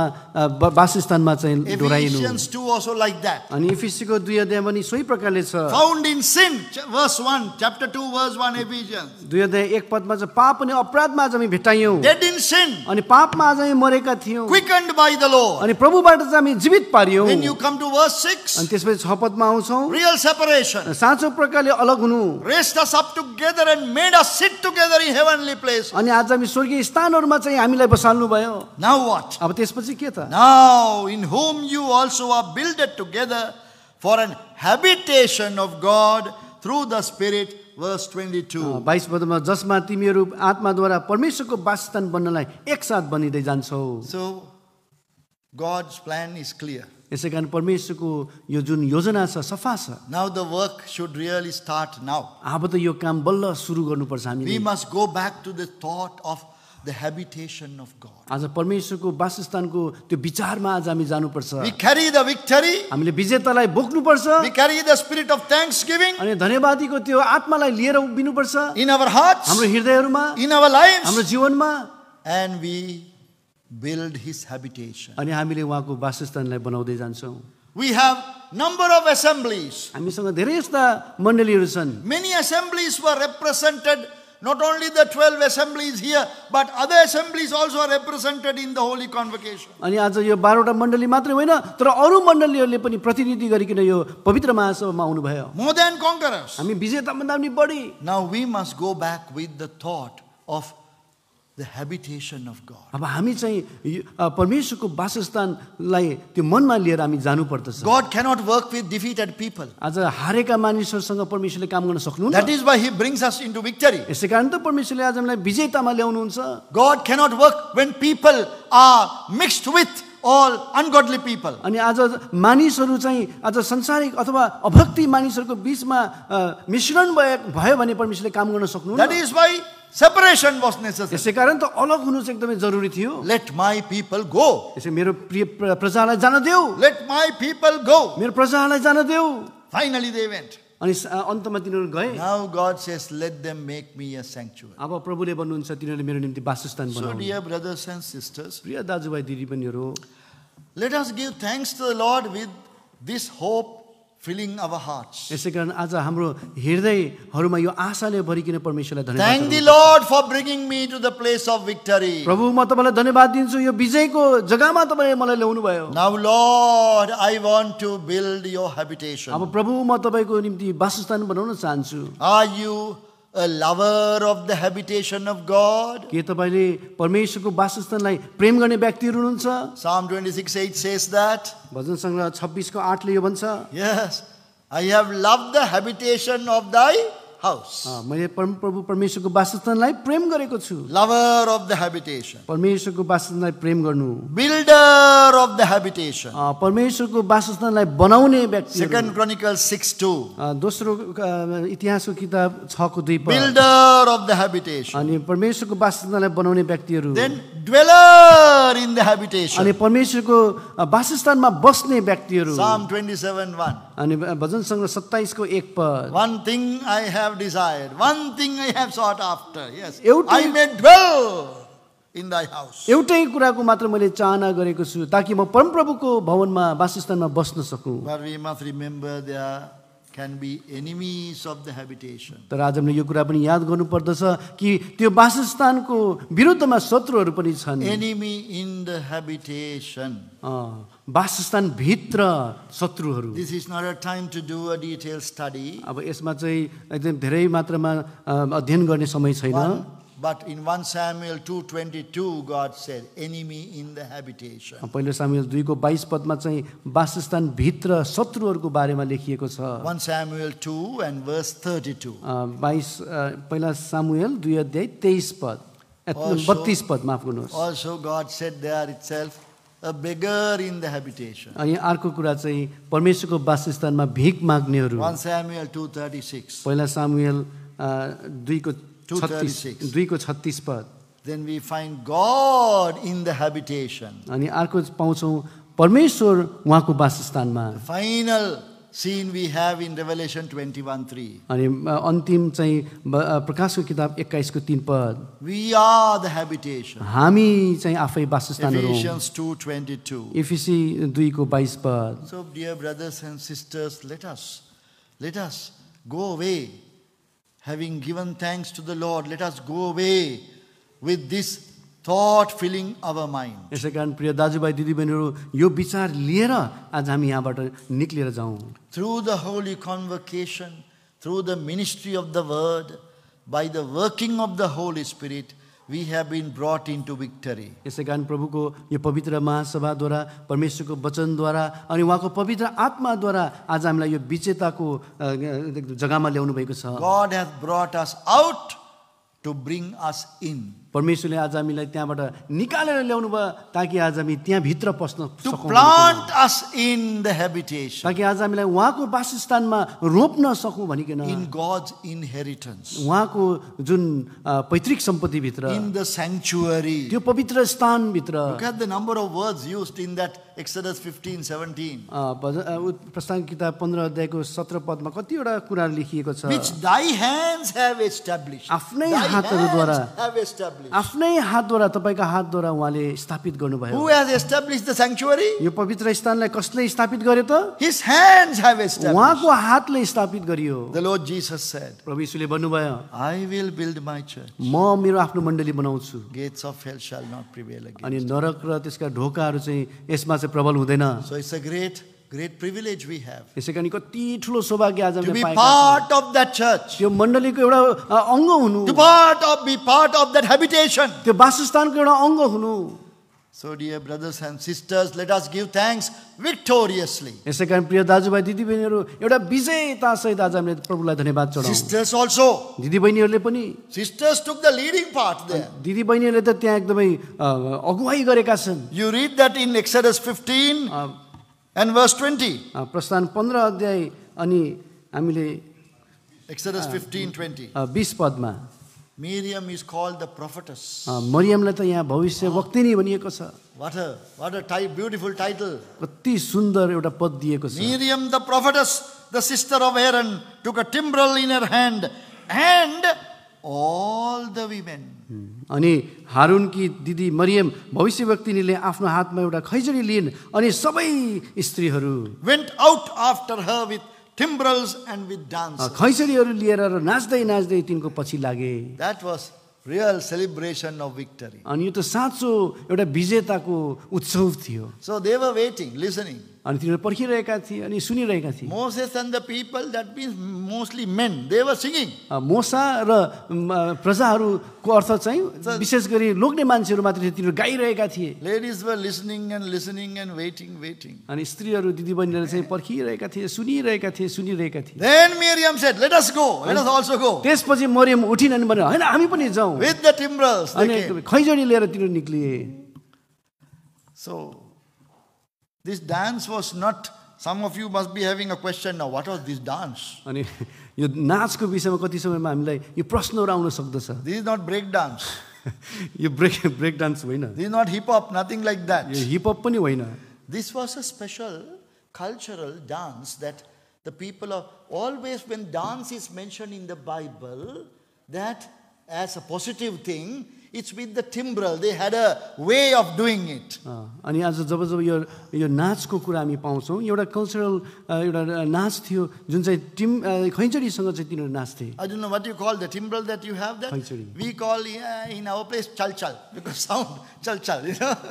वासस्थानमा चाहिँ डोराइनु। Ephesians 2 also like that. अनि इफिसीको 2 अध्याय पनि सोही प्रकारले छ। Found in sin, verse 1, chapter 2, verse 1, Ephesians. 2 अध्याय 1 पदमा चाहिँ पाप अनि अपराधमा आज हामी भेटायौं, Dead in sin, अनि पापमा आज हामी मरेका थियौं, quickened by the Lord. अनि प्रभुबाट चाहिँ हामी जीवित पारियौं। When you come to verse 6, अनि त्यसपछि 6 पदमा आउँछौं, real separation. साँचो प्रकारले अलग हुनु, Raised us up together and made us sit together in heavenly place. अनि आज हामी स्वर्गीय स्थानहरुमा चाहिँ हामीलाई बसाल्नु भयो। Now what? अब त्यसपछि के त? Now in whom you also are builded together for an habitation of God through the Spirit. Verse 22. 22 पदमा जसमा तिमीहरू आत्माद्वारा परमेश्वरको वासस्थान बन्नलाई एकसाथ बनिदै जान्छौ। So God's plan is clear. यसैकारण परमेश्वरको यो जुन योजना छ सफा छ। Now the work should really start now. अब त यो काम बल्ल सुरु गर्नुपर्छ हामीले। We must go back to the thought of the habitation of God. आज परमेश्वरको वासस्थानको त्यो विचारमा आज हामी जानुपर्छ। We carry the victory. हामीले विजेतालाई बोक्नुपर्छ, We carry the spirit of thanksgiving अनि धन्यवादीको त्यो आत्मालाई लिएर उभिनुपर्छ in our hearts, हाम्रो हृदयहरुमा, in our lives, हाम्रो जीवनमा, and we build His habitation. अनि हामीले उहाँको वासस्थानलाई बनाउँदै जान्छौँ। We have number of assemblies. हामीसँग धेरै यस्ता मण्डलीहरू छन्। Many assemblies were represented. Not only the 12 assemblies here, but other assemblies also are represented in the Holy Convocation. अनि आज यो 12 वटा मण्डली मात्रै होइन, तर अरू मण्डलीहरूले पनि प्रतिनिधि गरिकन यो पवित्र महासभामा आउनुभयो। More than conquerors. हामी विजेता भन्दा पनि बढी। Now we must go back with the thought of the habitation of God. अब हामी चाहिँ परमेश्वरको वासस्थानलाई त्यो मनमा लिएर हामी जानु पर्दछ। God cannot work with defeated people. आज हारेका मानिसहरूसँग परमेश्वरले काम गर्न सक्नुहुन्न। That is why He brings us into victory. यसैकारण त परमेश्वरले आज हामीलाई विजेतामा ल्याउनुहुन्छ। God cannot work when people are mixed with all ungodly people. अनि आज मानिसहरू चाहिँ आज संसारिक अथवा अभक्ति मानिसहरूको बीचमा मिश्रण भयो भने परमेश्वरले काम गर्न सक्नुहुन्न। That is why separation was necessary. यसैकारण त अलग हुनु चाहिँ एकदमै जरुरी थियो। Let my people go. यसै मेरो प्रिय प्रजालाई जान देऊ, Let my people go. मेरो प्रजालाई जान देऊ। Finally they went. अनि अन्तमा तिनीहरू गए। Now God says, let them make me a sanctuary. अब प्रभुले भन्नुहुन्छ तिनीहरूले मेरो निम्ति वासस्थान So बनाउनु। dear brothers and sisters, प्रिय दाजुभाइ दिदीबहिनीहरू, let us give thanks to the Lord with this hope filling our hearts. यसैकारण आज हाम्रो हृदयहरूमा यो आशाले भरिकिन परमेश्वरलाई धन्यवाद Thank the दिनु। Lord for bringing me to the place of victory. प्रभु म तपाईलाई धन्यवाद दिन्छु, यो विजयको जग्गामा तपाईले मलाई ल्याउनु भयो। Now Lord, I want to build your habitation. अब प्रभु म तपाईको निम्ति वासस्थान बनाउन चाहन्छु। Are you a lover of the habitation of God? के तपाईले परमेश्वरको वासस्थानलाई प्रेम गर्ने व्यक्तिहरू हुनुहुन्छ? Psalm 26:8 says that. भजन सङ्ग्रह 26 को 8 ले यो भन्छ, Yes, I have loved the habitation of thy house. मैले प्रभु परमेश्वरको वासस्थानलाई प्रेम गरेको छु। Lover of the habitation. परमेश्वरको वासस्थानलाई प्रेम गर्नु, Builder of the habitation. परमेश्वरको वासस्थानलाई बनाउने व्यक्ति। 2 Chronicles 6:2. दोस्रो इतिहासको किताब 6 को 2 पद। Builder of the habitation. अनि परमेश्वरको वासस्थानलाई बनाउने व्यक्तिहरू। Then dweller in the habitation. अनि परमेश्वरको वासस्थानमा बस्ने व्यक्तिहरू। Psalm 27:1. अनि भजन सङ्ग्रह 27 को 1 पद। One thing I have desired, one thing I have sought after. Yes, एउटै- I may dwell in thy house. एउटै कुराको मात्र मैले चाहना गरेको छु, ताकि म परमप्रभुको भवनमा वासस्थानमा बस्न सकूं। But we must remember there can be enemies of the habitation. तर आज हामीले यो कुरा पनि याद गर्नु पर्दछ कि त्यो वासस्थानको विरुद्धमा शत्रुहरू पनि छन्। Enemy in the habitation. वासस्थान भित्र शत्रुहरू। This is not a time to do a detailed study. अब यसमा चाहिँ एकदम धेरै मात्रामा अध्ययन गर्ने समय छैन। But in 1 Samuel 2:22, God said, enemy in the habitation. पहिलो सामुएल 2 को 22 पदमा चाहिँ वासस्थान भित्र शत्रुहरूको बारेमा लेखिएको छ। 1 Samuel 2 and verse 32. 22 पहिला सामुएल 2 अध्याय 23 पद 32 पद, माफ गर्नुहोस्। Also God said there itself, a beggar in the habitation. अनि अर्को कुरा चाहिँ परमेश्वरको वासस्थानमा भिख माग्नेहरू। 1 Samuel 2:36. पहिला सामुएल 2 को 2:36. 2 को 36 पद। then we find God in the habitation. अनि अर्को पाउँछौँ परमेश्वर उहाँको वासस्थानमा। The final scene we have in Revelation 21:3. अनि अन्तिम चाहिँ प्रकाशको किताब 21 को 3 पद, We are the habitation. हामी चाहिँ आफै वासस्थानहरू हौँ। Ephesians 2:22. एफिसी 2 को 22 पद। So, dear brothers and sisters, let us go away, having given thanks to the Lord. Let us go away with this thought filling our mind. यसै कारण प्रिय दाजुभाइ दिदीबहिनीहरू, यो विचार लिएर आज हामी यहाँबाट निक्लिएर जाउँ। Through the holy convocation, through the ministry of the word, by the working of the Holy Spirit, we have been brought into victory. यसै कारण प्रभुको यो पवित्र महासभाद्वारा, परमेश्वरको वचनद्वारा अनि उहाँको पवित्र आत्माद्वारा आज हामीलाई यो विजेताको जग्गामा ल्याउनु भएको छ। God has brought us out to bring us in. परमेश्वरले आज हामीलाई त्यहाँबाट निकालेर ल्याउनु भयो ताकि आज हामी त्यहाँ भित्र पस्न To सकौँ, plant us in the habitation, ताकि आज हामीलाई उहाँको वासस्थानमा रोप्न सकौँ भनिकन in God's inheritance, उहाँको जुन पैतृक सम्पत्ति भित्र, in the sanctuary. त्यो पवित्र स्थान भित्र। Look at the number of words used in that Exodus 15:17. प्रस्थान किताब 15 अध्यायको 17 पदमा कतिवटा कुराहरू लेखिएको छ। Which thy hands have established. आफ्नै Thy हातहरूद्वारा, hands have established. आफ्नै हातद्वारा, तपाईँका हातद्वारा उहाँले स्थापित गर्नुभयो। Who has established the sanctuary? यो पवित्र स्थानलाई कसले स्थापित गर्यो त? His hands have established. उहाँको हातले स्थापित गरियो। The Lord Jesus said, प्रभु यीशुले भन्नुभयो, I will build my church. म मेरो आफ्नो मण्डली बनाउँछु Gates of hell shall not prevail अनि against. नरक र त्यसका ढोकाहरू चाहिँ यसमा चाहिँ प्रबल हुँदैन। So it's a great privilege we have यसै कारण कति ठुलो सौभाग्य आज to हामीले be पाएका छौँ। part of that church, त्यो मण्डलीको एउटा अङ्ग हुनु, to be part of that habitation. त्यो वासस्थानको एउटा अङ्ग हुनु। So, dear brothers and sisters, let us give thanks victoriously. यसै कारण प्रिय दाजुभाइ दिदीबहिनीहरू, एउटा विजयतासहित आज हामीले प्रभुलाई धन्यवाद चढाउँ। Sisters also. दिदीबहिनीहरूले पनि, Sisters took the leading part there. दिदीबहिनीहरूले त त्यहाँ एकदमै अगुवाई गरेका छन्। You read that in Exodus 15 and verse 20. प्रस्थान 15 अध्याय अनि हामीले Exodus 15:20. 20 पदमा Miriam is called the prophetess. मरियमलाई त यहाँ भविष्य वक्तिनी भनिएको छ। What a beautiful title. कति सुन्दर एउटा पद दिएको छ। Miriam the prophetess, the sister of Aaron, took a timbrel in her hand, and all the women. अनि हारुनकी दिदी मरियम भविष्यवक्तिनीले आफ्नो हातमा एउटा खैजडी लिइन् अनि सबै स्त्रीहरू Went out after her with timbrels and with dances. खैजडीहरू लिएर र नाच्दै नाच्दै तिनको पछि लागे। That was real celebration of victory. अनि यो त साँचो एउटा विजेताको उत्सव थियो। So they were waiting, listening. अनि तिनीहरू पर्खिरहेका थिए अनि सुनिरहेका थिए। Moses and the people, that means mostly men, they were singing. मोसा र प्रजाहरूको अर्थ चाहिँ विशेष गरी लोग्ने मान्छेहरू मात्र तिनीहरू गाइरहेका थिए। Ladies were listening and waiting. अनि स्त्रीहरू दिदीबहिनीहरू चाहिँ पर्खिरहेका थिए, सुनिरहेका थिए। Then Miriam said, let us go, let us also go. त्यसपछि मरियम उठिन् अनि भने हैन हामी पनि जाउँ। With the timbrels they अनि came. खैजडी लिएर तिनीहरू निक्लिए। So this dance was not, some of you must be having a question now, what was this dance? अनि यो नाचको विषयमा कति समयमा हामीलाई यो प्रश्नहरू आउन सक्दछ। This is not break dance. यो ब्रेक डान्स होइन, This is not hip hop, nothing like that. यो हिपहप पनि होइन। This was a special cultural dance that the people of, always when dance is mentioned in the Bible, that as a positive thing, it's with the timbrel. They had a way of doing it. अनि आज जब यो नाचको कुरा हामी पाउँछौँ, एउटा cultural एउटा नाच थियो जुन चाहिँ खैँजडीसँग चाहिँ तिनीहरू नाच्थे। I don't know what you call the timbrel that you have there. Khaichadi. We call in our place chal because sound chal,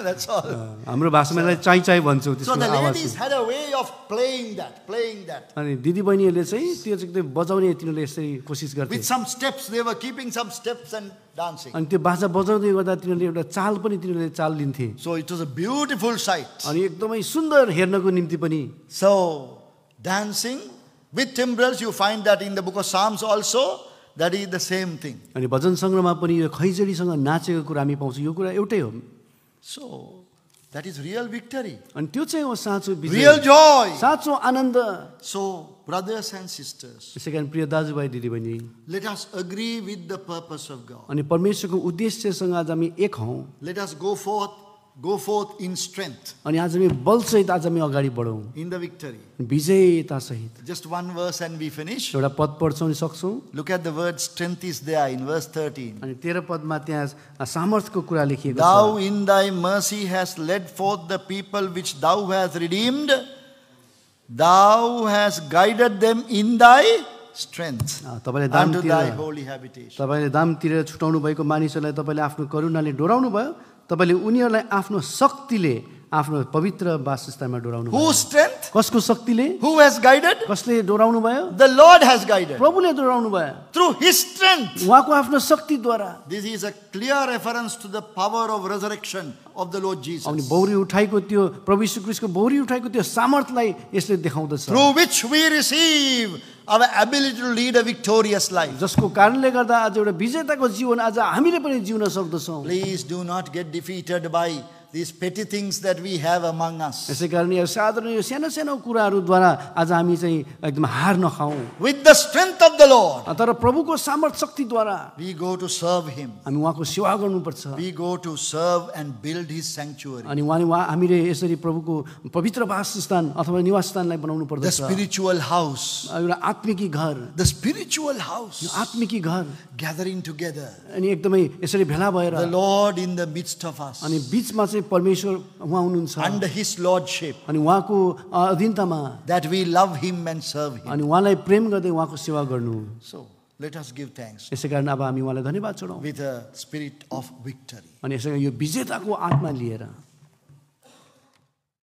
that's all. हाम्रो भाषामा यसलाई चाइ भन्छौँ So त्यसको the आवाज। ladies had a way of playing that. अनि दिदीबहिनीहरूले चाहिँ त्यो चाहिँ बजाउने तिनीहरूले यसरी कोसिस गर्थे। With some steps, they were keeping some steps and dancing. अनि त्यो बाजा बजाउँदै गर्दा तिनीहरूले एउटा चाल पनि तिनीहरूले चाल लिन्थे। So it was a beautiful sight. अनि एकदमै सुन्दर हेर्नको निम्ति पनि। So dancing with timbrels, you find that in the book of Psalms also, that is the same thing. अनि भजन सङ्ग्रहमा पनि यो खैजडीसँग नाचेको कुरा हामी पाउँछौँ, यो कुरा एउटै हो। So That is real victory, अनि त्यो चाहिँ हो साँचो विजय, real joy. साँचो आनन्द। So, brothers and sisters, त्यसै कारण प्रिय दाजुभाइ दिदीबहिनी, let us agree with the purpose of God. अनि परमेश्वरको उद्देश्यसँग आज हामी एक हौँ, Let us go forth in strength, अनि आज हामी बलसहित आज हामी अगाडि बढौँ, in the victory. विजयतासहित। Just one verse and we finish. एउटा पद पढ्छौँ अनि सक्छौँ। Look at the word strength is there in verse 13. अनि 13 पदमा त्यहाँ सामर्थ्यको कुरा लेखिएको Thou छ। in thy mercy hast led forth the people which thou hast redeemed. Thou hast guided them in thy strength तपाईँले unto thy दाम holy habitation. तपाईँले दाम तिरेर छुटाउनु भएको मानिसहरूलाई तपाईँले आफ्नो करुणाले डोराउनु भयो, तपाईँले उनीहरूलाई आफ्नो शक्तिले आफ्नो पवित्र वासस्थानमा डोराउनु भयो। Whose strength? कसको शक्तिले? Who has guided? कसले डोराउनु भयो? The Lord has guided. प्रभुले डोराउनु भयो, Through His strength. उहाँको आफ्नो शक्तिद्वारा। This is a clear reference to the power of resurrection of the Lord Jesus. अनि बौरी उठाइको त्यो प्रभु यीशु ख्रीष्टको बौरी उठाइको त्यो सामर्थ्यलाई यसले देखाउँदछ, Through which we receive our ability to lead a victorious life. जसको कारणले गर्दा आज एउटा विजेताको जीवन आज हामीले पनि जिउन सक्दछौँ। Please do not get defeated by these petty things that we have among us. यसै कारण यो साधारण यो सानो सानो कुराहरूद्वारा आज हामी चाहिँ एकदम हार नखाउँ। With the strength of the Lord, तर प्रभुको सामर्थ शक्तिद्वारा we go to serve Him. हामी उहाँको सेवा गर्नुपर्छ। We go to serve and build His sanctuary. अनि हामीले यसरी प्रभुको पवित्र वासस्थान अथवा निवासस्थानलाई बनाउनु The पर्दछ। spiritual house. एउटा आत्मिकी घर, The spiritual यो house. आत्मिकी घर Gathering together. अनि एकदमै यसरी भेला भएर The Lord in the midst of us. अनि बीचमा चाहिँ परमेश्वर उहाँ हुनुहुन्छ Under His Lordship. अनि उहाँको अधीनतामा That we love Him and serve Him. अनि उहाँलाई प्रेम गर्दै उहाँको सेवा गर्नु। So, let us give thanks यसै कारण अब हामी उहाँलाई धन्यवाद चढाउँ with a spirit of victory. अनि यसै यो विजेताको आत्मा लिएर